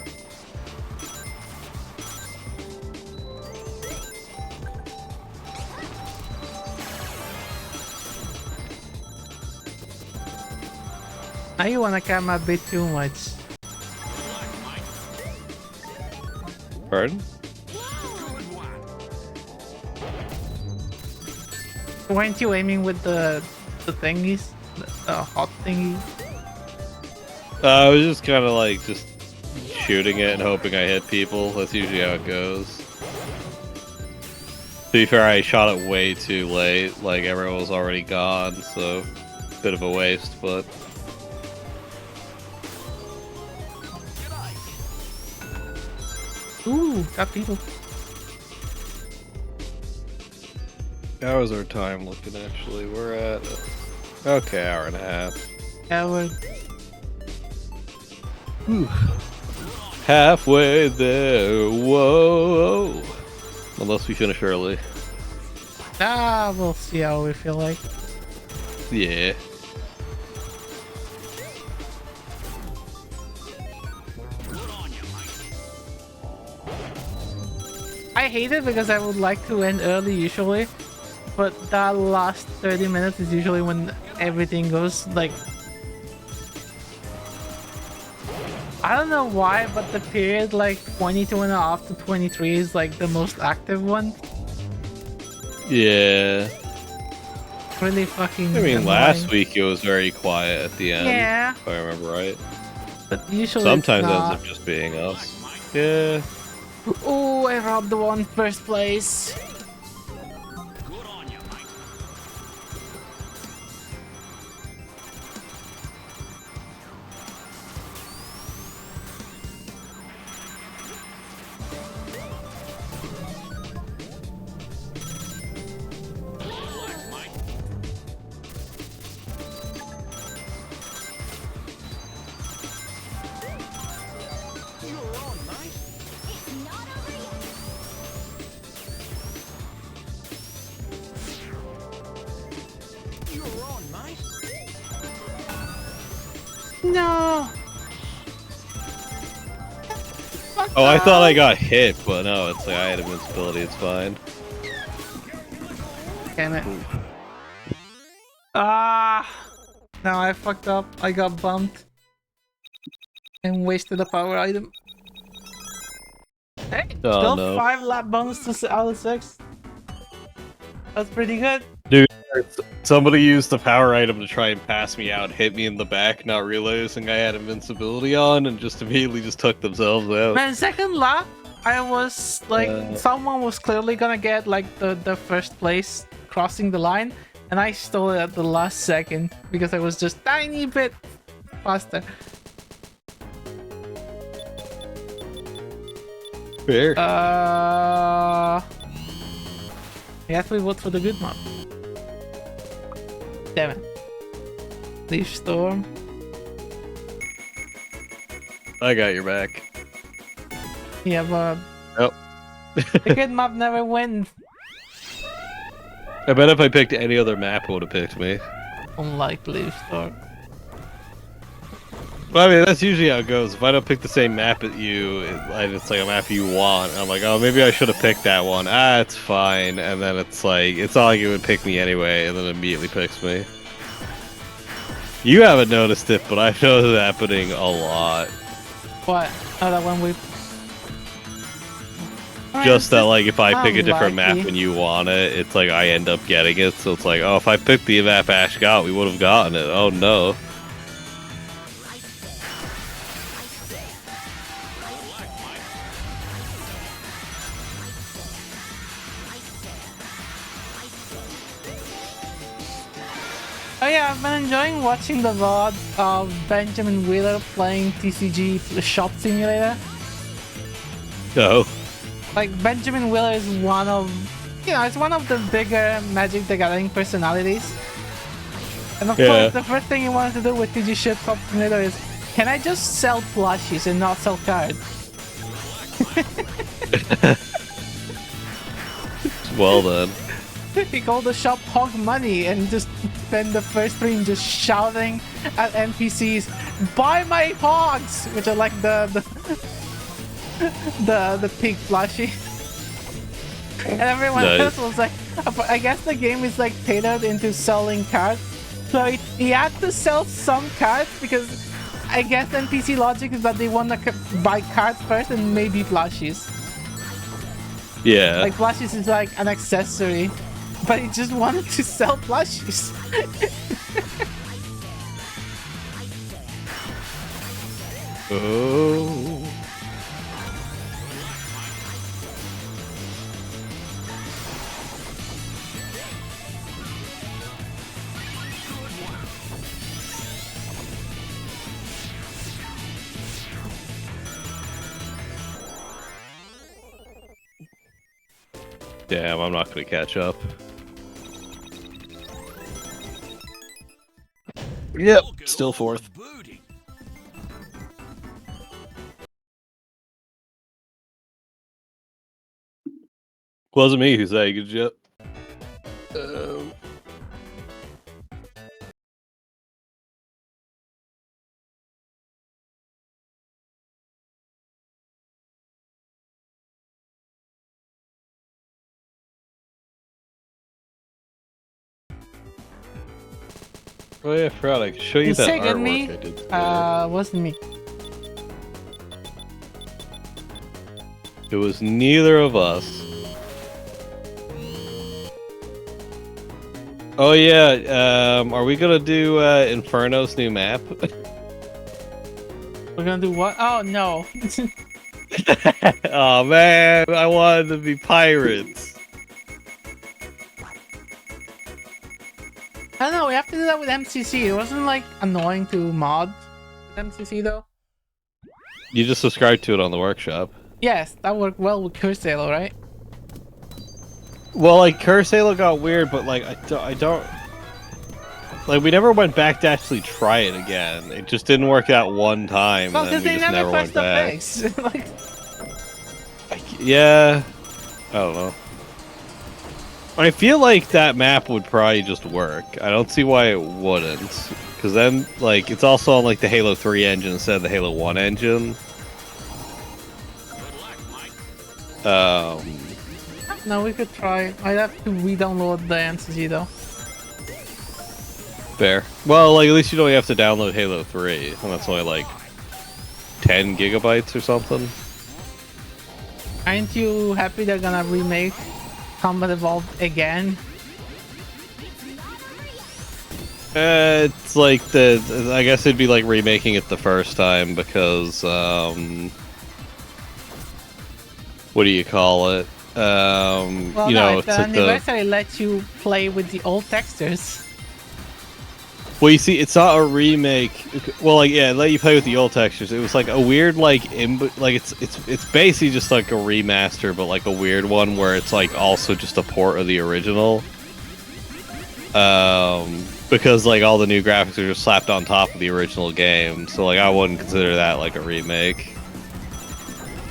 Now you wanna come a bit too much. Pardon? Weren't you aiming with the thingies? The hot thingy? I was just kind of like just shooting it and hoping I hit people. That's usually how it goes. To be fair, I shot it way too late. Like everyone was already gone, so bit of a waste. But Ooh, got people. how is our time looking? Actually, we're at okay, hour and a half. Yeah, we're Halfway there. Whoa! Unless we finish early. we'll see how we feel like. Yeah. I hate it because I would like to end early usually, but that last 30 minutes is usually when everything goes like... I don't know why, but the period like 22 and a half to 23 is like the most active one. Yeah. Really fucking I mean, annoying. last week it was very quiet at the end. Yeah. If I remember right. But usually Sometimes it's it not. ends up just being us. Yeah. Oh, I robbed the one first place. No. Oh, I thought I got hit, but no, it's like I had invincibility, it's fine. Damn it. Ah! Now I fucked up. I got bumped. And wasted a power item. Hey, Oh, still no. 5 lap bonuses out of 6. That's pretty good. Dude, somebody used the power item to try and pass me out, hit me in the back, not realizing I had invincibility on, and just immediately just took themselves out. Man, second lap, I was like, someone was clearly gonna get like the first place crossing the line, and I stole it at the last second because I was just tiny bit faster. Fair. I guess we vote for the good map. Damn it. Leaf Storm. I got your back. Yeah, but Nope. the good map never wins. I bet if I picked any other map, it would have picked me. Unlike Leaf Storm. Well, I mean, that's usually how it goes. If I don't pick the same map as you, it's like a map you want. I'm like, oh, maybe I should have picked that one. Ah, it's fine. And then it's like, it's not like it would pick me anyway, and then it immediately picks me. You haven't noticed it, but I've noticed it happening a lot. What? Oh, that one we... Just that, like, if I pick a different map unlucky. when you want it, it's like I end up getting it. So it's like, oh, if I picked the map Ash got, we would have gotten it. Oh, no. Oh yeah, I've been enjoying watching the VOD of Benjamin Wheeler playing TCG Shop Simulator. No. Like, Benjamin Wheeler is one of, it's one of the bigger Magic the Gathering personalities. And of course, the first thing he wanted to do with TCG Shop Simulator is, can I just sell plushies and not sell cards? Well then. He called the shop Hog Money and just spent the first stream just shouting at NPCs, "Buy my hogs!" Which are like the pig plushie. And everyone else was like, I guess the game is like tailored into selling cards. So he had to sell some cards because I guess NPC logic is that they want to buy cards first and maybe plushies. Yeah. Like plushies is like an accessory. But he just wanted to sell plushies. Oh. Damn, I'm not gonna catch up. Yep, still fourth. Wasn't me who said good job. Oh yeah, I forgot I could show you that artwork me? I did today. Wasn't me. It was neither of us. Oh yeah, are we gonna do Inferno's new map? We're gonna do what? Oh no. Oh man, I wanted to be pirates. I don't know, we have to do that with MCC. It wasn't like annoying to mod MCC though. You just subscribed to it on the workshop. Yes, that worked well with Curse Halo, right? Well, like Curse Halo got weird, but like I don't like we never went back to actually try it again. It just didn't work out one time. Well, and because then we they just never went pressed the back. base. Like, Yeah, I don't know. I feel like that map would probably just work. I don't see why it wouldn't. Because then, like, it's also on, like, the Halo 3 engine instead of the Halo 1 engine. no, we could try. I'd have to re-download the MCC though. Fair. Well, like, at least you don't have to download Halo 3. And that's only, like, 10 gigabytes or something. Aren't you happy they're gonna remake Combat Evolved again? It's like I guess it'd be like remaking it the first time because, what do you call it? Well, you no, know, if it's the like anniversary lets you play with the old textures. Well, you see, it's not a remake. Well, like, yeah, it let you play with the old textures. It was like a weird, like, it's basically just like a remaster, but like a weird one where it's like also just a port of the original. Because like all the new graphics are just slapped on top of the original game, so like I wouldn't consider that like a remake.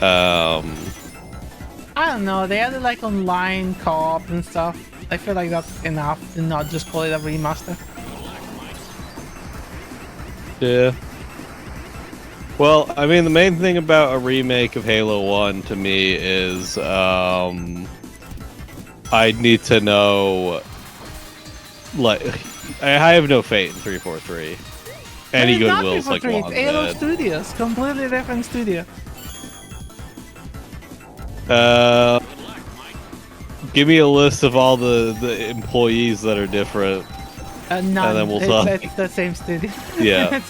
I don't know. They added like online co-op and stuff. I feel like that's enough to not just call it a remaster. Yeah. Well, I mean, the main thing about a remake of Halo 1 to me is, I need to know, like, I have no faith in 343. Any goodwill's like It's long Halo dead. Studios, completely different studio. Give me a list of all the employees that are different. None. And then we'll talk. It's the same studio. Yeah.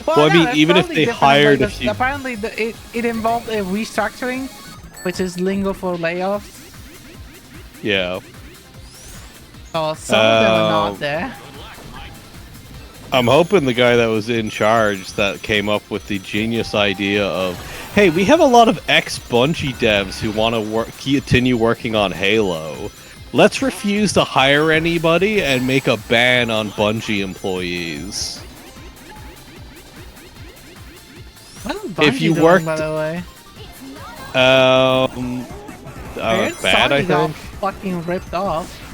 Well, I mean, it's even if totally they different, hired like, a few... apparently it involved a restructuring, which is lingo for layoffs. Yeah. So some of them are not there. I'm hoping the guy that was in charge that came up with the genius idea of, hey, we have a lot of ex-Bungie devs who want to continue working on Halo. Let's refuse to hire anybody and make a ban on Bungie employees. What is Bungie If you doing, worked, by the way? Weird bad, I Sony got think. fucking ripped off.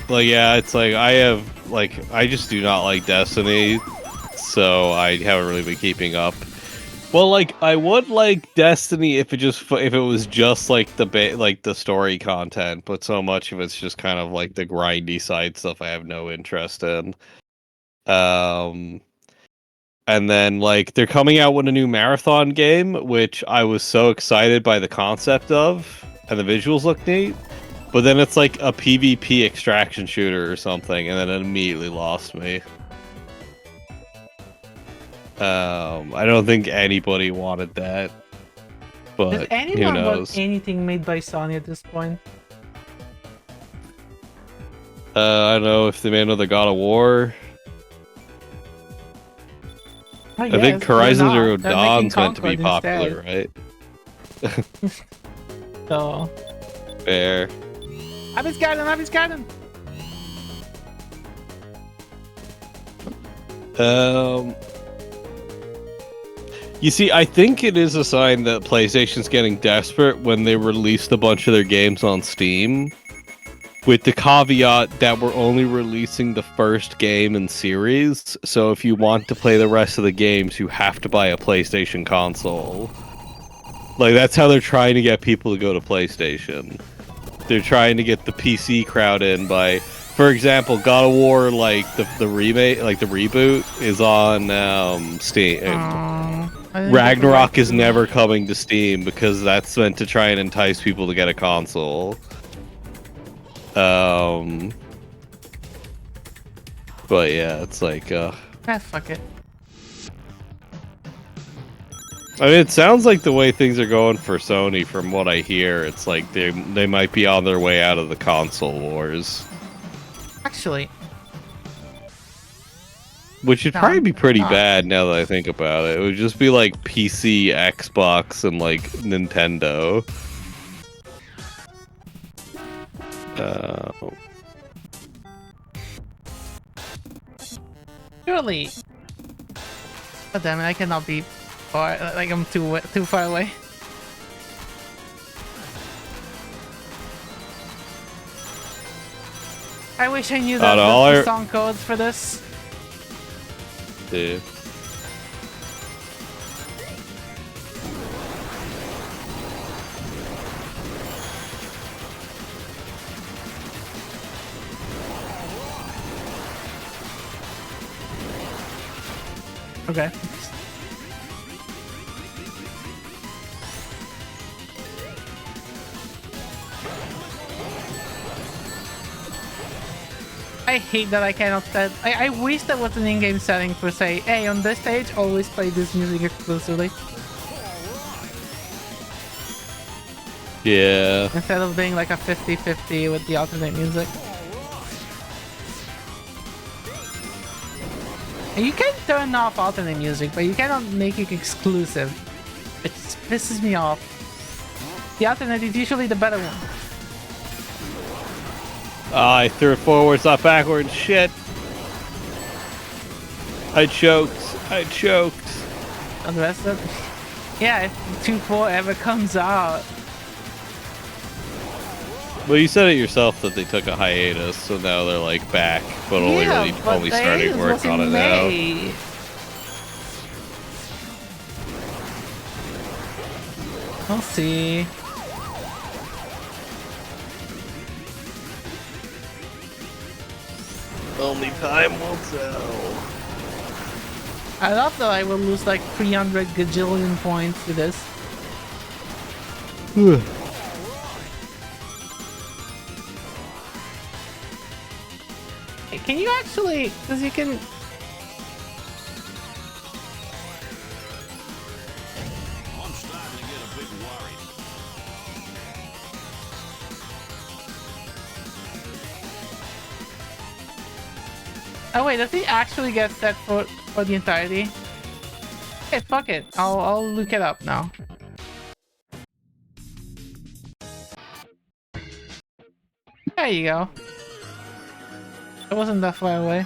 Like, yeah, it's like I just do not like Destiny, so I haven't really been keeping up. Well, like I would like Destiny if it was just like the story content, but so much of it's just kind of like the grindy side stuff I have no interest in. Um, and then like they're coming out with a new marathon game, which I was so excited by the concept of, and the visuals look neat. But then it's like a PvP extraction shooter or something, and then it immediately lost me. I don't think anybody wanted that, Does but who anyone want knows? anything made by Sony at this point? I don't know if they made another God of War. I think Horizon Zero Dawn's meant to be popular, right? So, Fair. Abby's garden. You see, I think it is a sign that PlayStation's getting desperate when they released a bunch of their games on Steam, with the caveat that we're only releasing the first game in series, so if you want to play the rest of the games, you have to buy a PlayStation console. Like, that's how they're trying to get people to go to PlayStation. They're trying to get the PC crowd in by... For example, God of War, like, the remake, like, the reboot, is on, Steam. Ragnarok is never coming to Steam, because that's meant to try and entice people to get a console. But yeah, it's like, fuck it. I mean, it sounds like the way things are going for Sony, from what I hear, it's like they might be on their way out of the console wars. Actually, which would No, probably be pretty not. bad now that I think about it. It would just be like PC, Xbox, and like Nintendo. surely. God damn it! I cannot be far. Like I'm too far away. I wish I knew the song codes for this. Dude. Okay. I hate that I cannot set. I wish there was an in-game setting for say, hey, on this stage, always play this music exclusively. Yeah. Instead of being like a 50-50 with the alternate music. And you can turn off alternate music, but you cannot make it exclusive. It pisses me off. The alternate is usually the better one. I threw it forwards, not backwards. Shit. I choked. On the rest of it. Yeah, if 2-4 ever comes out. Well, you said it yourself that they took a hiatus, so now they're like back, but only starting work on it now. We'll see. Only time will tell. I love that I will lose like 300 gajillion points to this. Hey, can you actually, because you can... I'm starting to get a bit worried. Oh wait, does he actually get set for the entirety? Okay, fuck it. I'll look it up now. There you go. It wasn't that far away.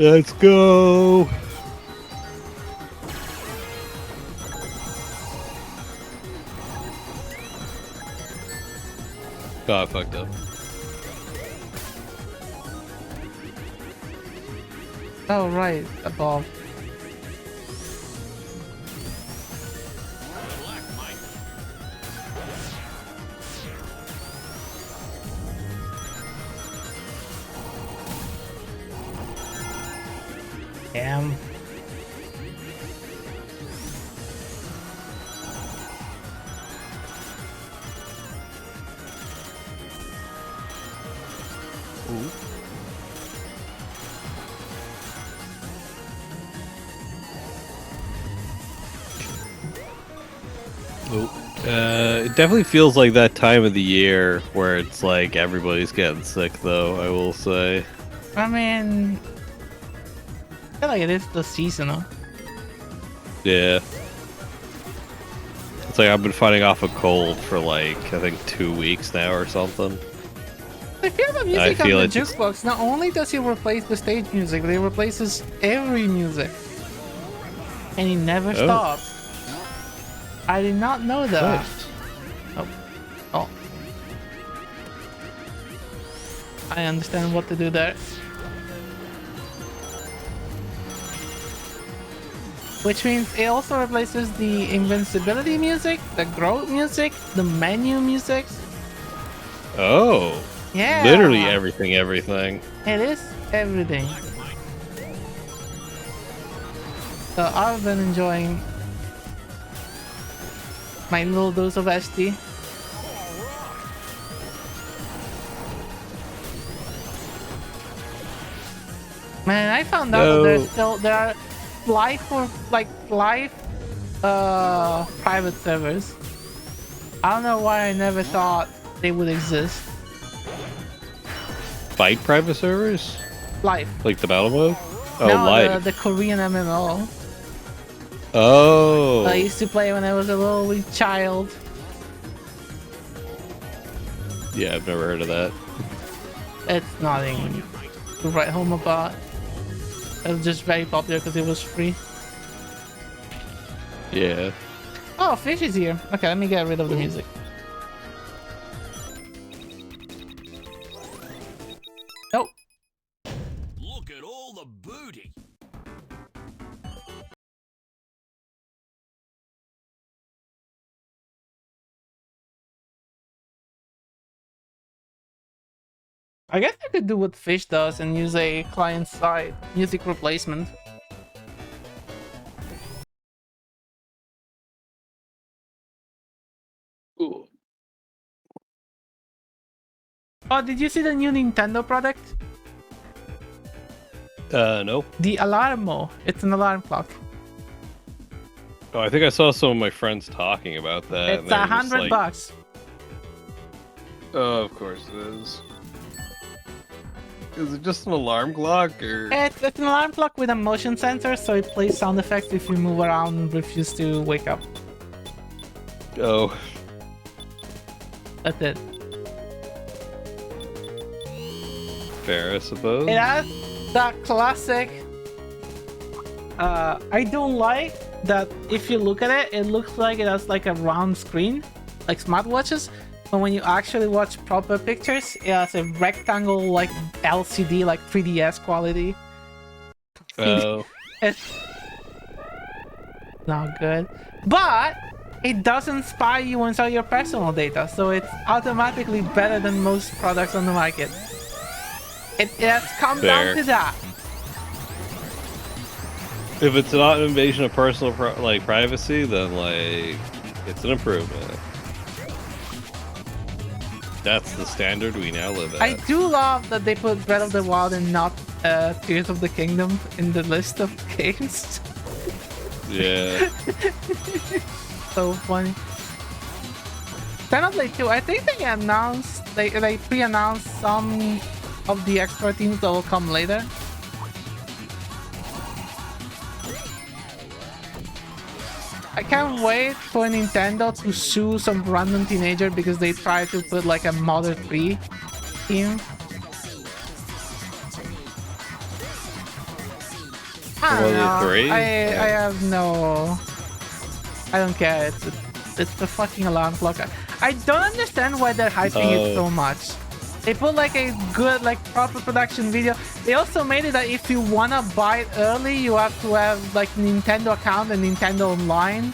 Let's go. God, I fucked up. Oh, right, above. Damn. It definitely feels like that time of the year where it's like everybody's getting sick, though, I will say. I mean, I feel like it is the seasonal. Yeah. It's like I've been fighting off a cold for like, I think 2 weeks now or something. I feel the music I on feel the it just- jukebox, not only does he replace the stage music, but he replaces every music. And he never stops. I did not know that. Nice. Oh. Oh. I understand what to do there. Which means it also replaces the invincibility music, the growth music, the menu music. Oh. Yeah. Literally everything. It is everything. So I've been enjoying my little dose of SD. Man, I found out that there are live private servers. I don't know why I never thought they would exist. Fight private servers? Live. Like the battle mode? Oh, No, live. the Korean MMO. Oh. I used to play when I was a little wee child. Yeah, I've never heard of that. It's nothing to write home about. It was just very popular because it was free. Yeah. Oh, Fish is here. Okay, let me get rid of the music. Nope. Look at all the booty. I guess I could do what Fish does and use a client-side music replacement. Ooh. Oh, did you see the new Nintendo product? No. The Alarmo. It's an alarm clock. Oh, I think I saw some of my friends talking about that. It's and they were just $100 like, bucks. Oh, of course it is. Is it just an alarm clock, or? It's an alarm clock with a motion sensor, so it plays sound effects if you move around and refuse to wake up. Oh. That's it. Fair, I suppose. It has that classic. I don't like that if you look at it, it looks like it has like a round screen, like smartwatches. But when you actually watch proper pictures, it has a rectangle like LCD, like 3DS quality. Oh. It's not good. But it doesn't spy you inside your personal data, so it's automatically better than most products on the market. It has come down to that. If it's not an invasion of personal privacy, then like it's an improvement. That's the standard we now live at. I do love that they put Breath of the Wild and not Tears of the Kingdom in the list of games. Yeah. So funny. Xenoblade 2, I think they announced, they pre-announced some of the extra teams that will come later. I can't wait for Nintendo to sue some random teenager because they tried to put like a Mother 3 team. I Was don't it know. 3? I Yeah. have no. I don't care. It's the fucking alarm clock. I don't understand why they're hyping it so much. They put like a good, like proper production video. They also made it that if you wanna buy it early, you have to have like Nintendo account and Nintendo Online,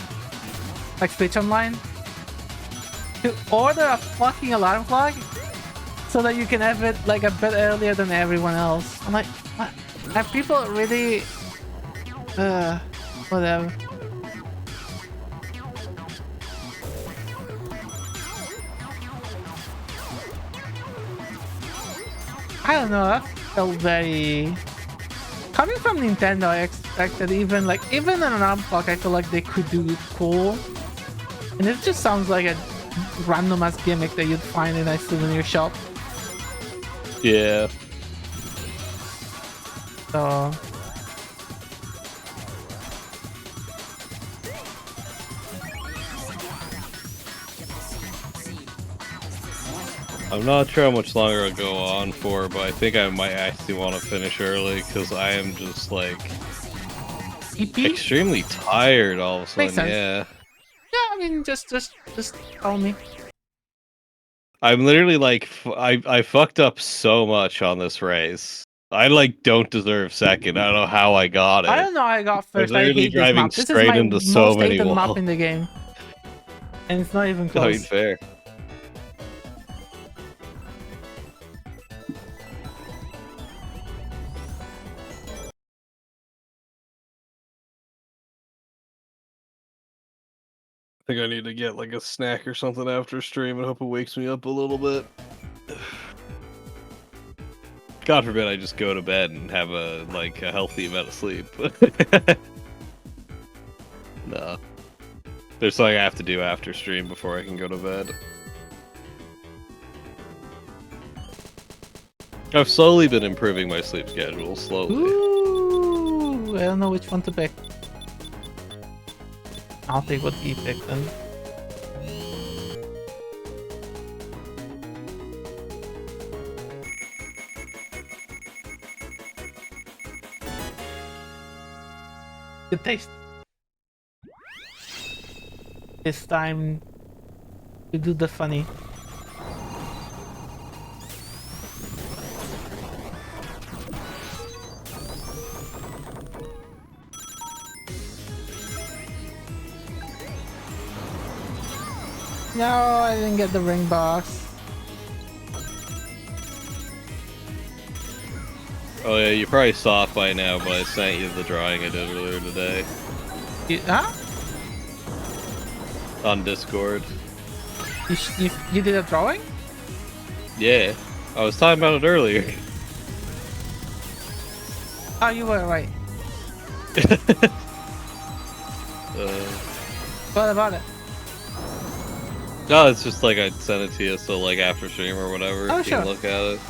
like Switch Online, to order a fucking alarm clock so that you can have it like a bit earlier than everyone else. I'm like, what? Are people really? Whatever. I don't know, that felt very... Coming from Nintendo, I expected even an alarm clock, I feel like they could do it cool. And it just sounds like a random ass gimmick that you'd find in a souvenir shop. Yeah. So... I'm not sure how much longer I'll go on for, but I think I might actually want to finish early because I am just like EP? extremely tired all of a Makes sudden. sense. Yeah. Yeah, I mean, just tell me. I'm literally like, I fucked up so much on this race. I like don't deserve second. I don't know how I got it. I don't know how I got I was first. I literally hate this driving map. This is straight my into so most many hated map walls. in the game. And it's not even Not close. even fair. I think I need to get like a snack or something after stream and hope it wakes me up a little bit. God forbid I just go to bed and have a healthy amount of sleep. No. There's something I have to do after stream before I can go to bed. I've slowly been improving my sleep schedule, slowly. Ooh, I don't know which one to pick. I'll take what he picked then. Good taste. This time to do the funny. No, I didn't get the ring box. Oh yeah, you probably saw it by now, but I sent you the drawing I did earlier today Huh? on Discord. You did a drawing? Yeah, I was talking about it earlier. Oh, you were right. What about it? No, it's just like I sent it to you, so like after stream or whatever, Oh, you sure. can look at it.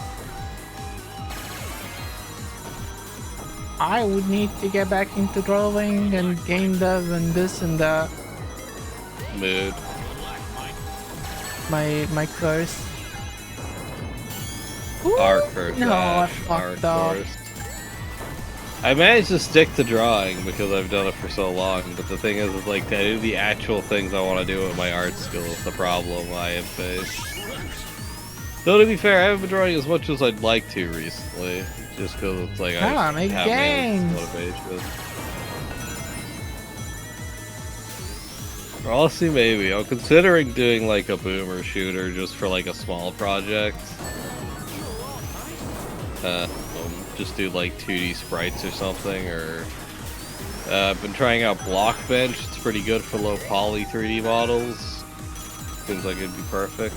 I would need to get back into drawing and game dev and this and that. Mood. My curse. Art first. No, I Ash, fucked art up. first. I managed to stick to drawing because I've done it for so long, but the thing is like I do the actual things I want to do with my art skills, the problem I have faced. Though to be fair, I haven't been drawing as much as I'd like to recently, just because it's like I Come on, make haven't had games. motivation. Or honestly, maybe. I'm considering doing like a boomer shooter just for like a small project. Just do like 2D sprites or something, or I've been trying out Blockbench. It's pretty good for low poly 3D models. Seems like it'd be perfect.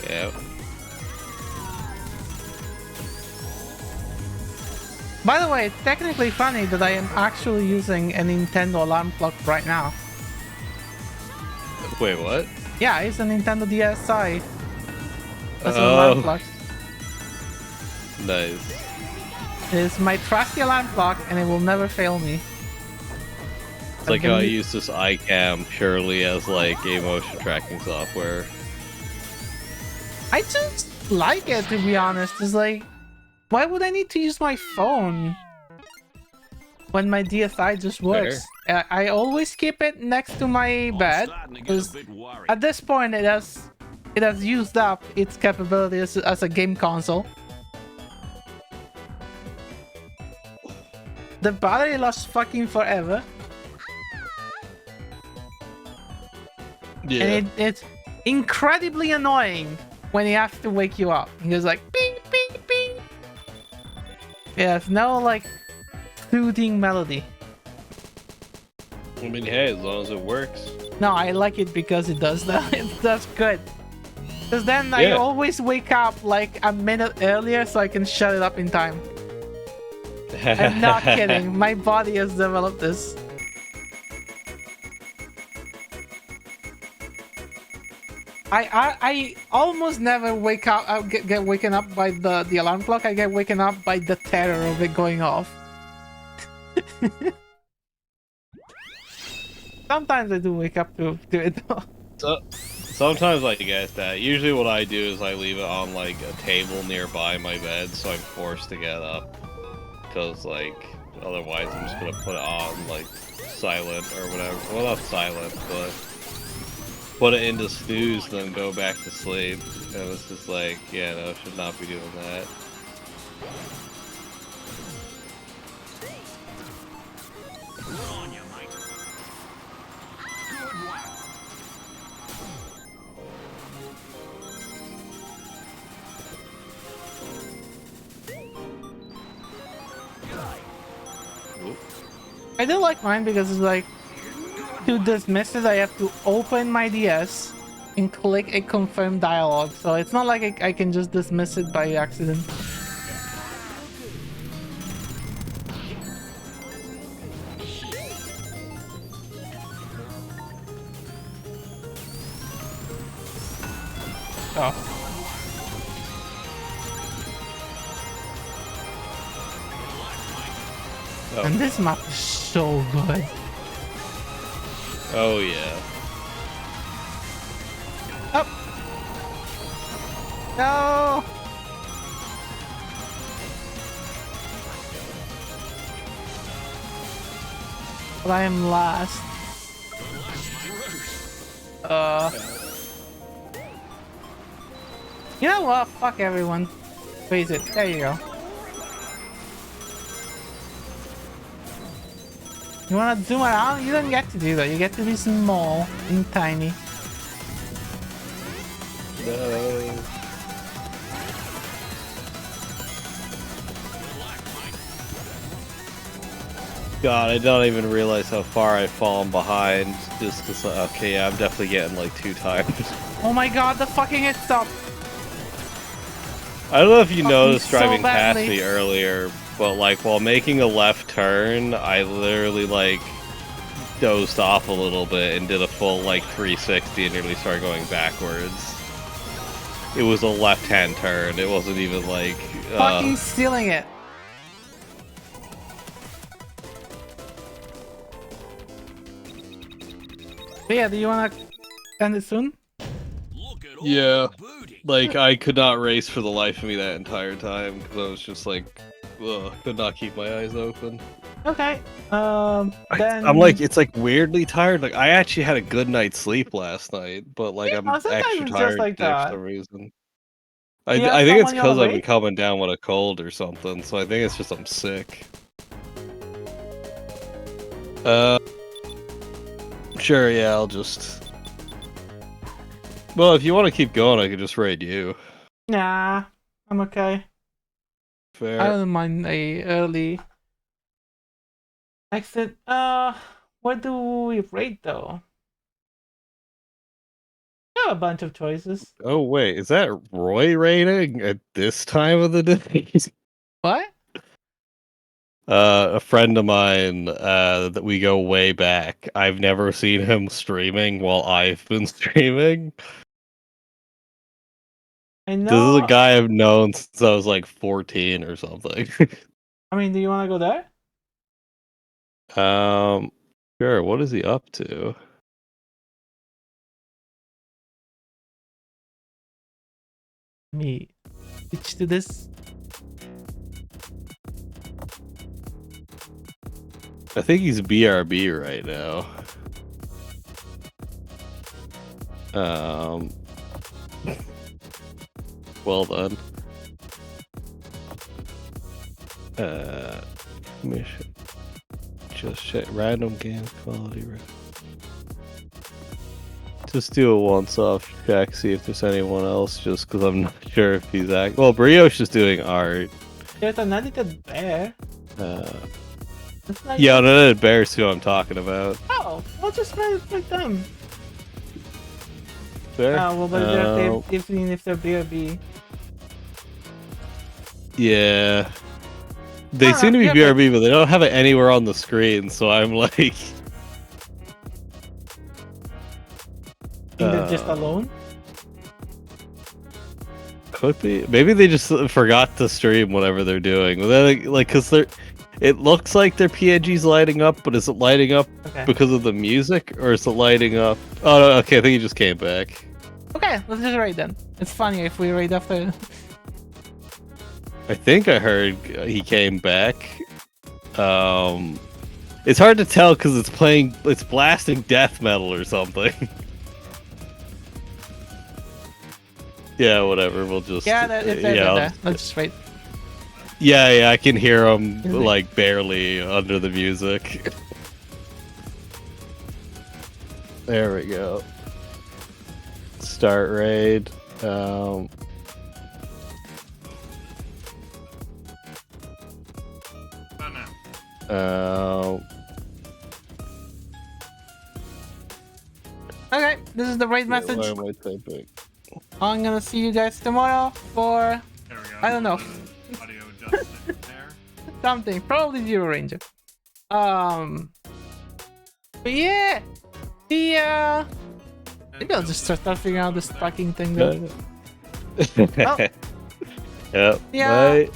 Yeah. By the way, it's technically funny that I am actually using a Nintendo alarm clock right now. Wait, what? Yeah, it's a Nintendo DSi. That's an alarm Oh, clock. nice. It is my trusty alarm clock and it will never fail me. It's like how I use this iCam purely as like a motion tracking software. I just like it, to be honest. It's like, why would I need to use my phone when my DSi just works? I always keep it next to my bed because at this point it has used up its capabilities as a game console. The battery lasts fucking forever. Yeah. And it's incredibly annoying when he has to wake you up. He goes like, ping, ping, ping. Yeah, it's no like soothing melody. I mean, hey, as long as it works. No, I like it because it does that. That's good. Because then I always wake up like a minute earlier so I can shut it up in time. I'm not kidding. My body has developed this. I almost never wake up. I get waken up by the alarm clock. I get waken up by the terror of it going off. Sometimes I do wake up to it though. So, sometimes I get that. Usually what I do is I leave it on like a table nearby my bed so I'm forced to get up. Because like, otherwise I'm just gonna put it on like silent or whatever. Well, not silent, but put it into snooze then go back to sleep. And it's just like, yeah, no, should not be doing that. I do like mine because it's like, to dismiss it, I have to open my DS and click a confirm dialogue. So it's not like I can just dismiss it by accident. Oh. And this map is so good. Oh yeah. Up. No. But I am last. You know what? Fuck everyone. Face it. There you go. You wanna zoom around? You don't get to do that. You get to be small and tiny. No. God, I don't even realize how far I've fallen behind just because, okay, yeah, I'm definitely getting like too tired. Oh my god, the fucking hit stop! I don't know if you noticed so driving past badly. me earlier, but like while making a left turn, I literally like dozed off a little bit and did a full like 360 and nearly started going backwards. It was a left-hand turn. It wasn't even like Fucking stealing it. But yeah, do you wanna end it soon? yeah. Like I could not race for the life of me that entire time because I was just like, ugh, could not keep my eyes open. Okay. Then I'm like, it's like weirdly tired. Like I actually had a good night's sleep last night, but like I'm sometimes extra it's tired just like today for that. some reason. Do you have I think it's someone you wanna because I've been wait? coming down with a cold or something, so I think it's just I'm sick. Sure, yeah, I'll just. Well, if you want to keep going, I could just raid you. Nah, I'm okay. Fair. I don't mind a early exit. Where do we rate though? We have a bunch of choices. Oh wait, is that Roy raiding at this time of the day? What? A friend of mine that we go way back. I've never seen him streaming while I've been streaming. I This is know. a guy I've known since I was like 14 or something. I mean, do you want to go there? Sure, what is he up to? Me switch to this. I think he's BRB right now. Well done. Mission. Just check random game quality. Just do a once-off check, see if there's anyone else. Just because I'm not sure if he's Well, Brioche is doing art. There's an edited bear. That's not Yeah, no, bears who I'm talking about. Oh, I'll just run it like them. Bear? Well, but even if they're BRB. Yeah. They Ah, seem to be yeah, BRB, but they don't have it anywhere on the screen, so I'm like... They're just alone. Could be. Maybe they just forgot to stream whatever they're doing. Like, because they're... It looks like their PNG's lighting up, but is it lighting up because of the music, or is it lighting up... Oh, no, okay, I think he just came back. Okay, let's just raid then. It's funny if we raid after. I think I heard he came back. It's hard to tell because it's blasting death metal or something. Yeah, whatever. We'll just Let's just wait. Yeah, I can hear him like barely under the music. There we go. Start raid. Okay, this is the raid message. Why am I typing? I'm gonna see you guys tomorrow for There we go. I don't know. Audio adjustment there. something, probably Zero Ranger. But yeah, maybe I'll just start figuring out this fucking thing. Then. Yep. Yeah. Bye.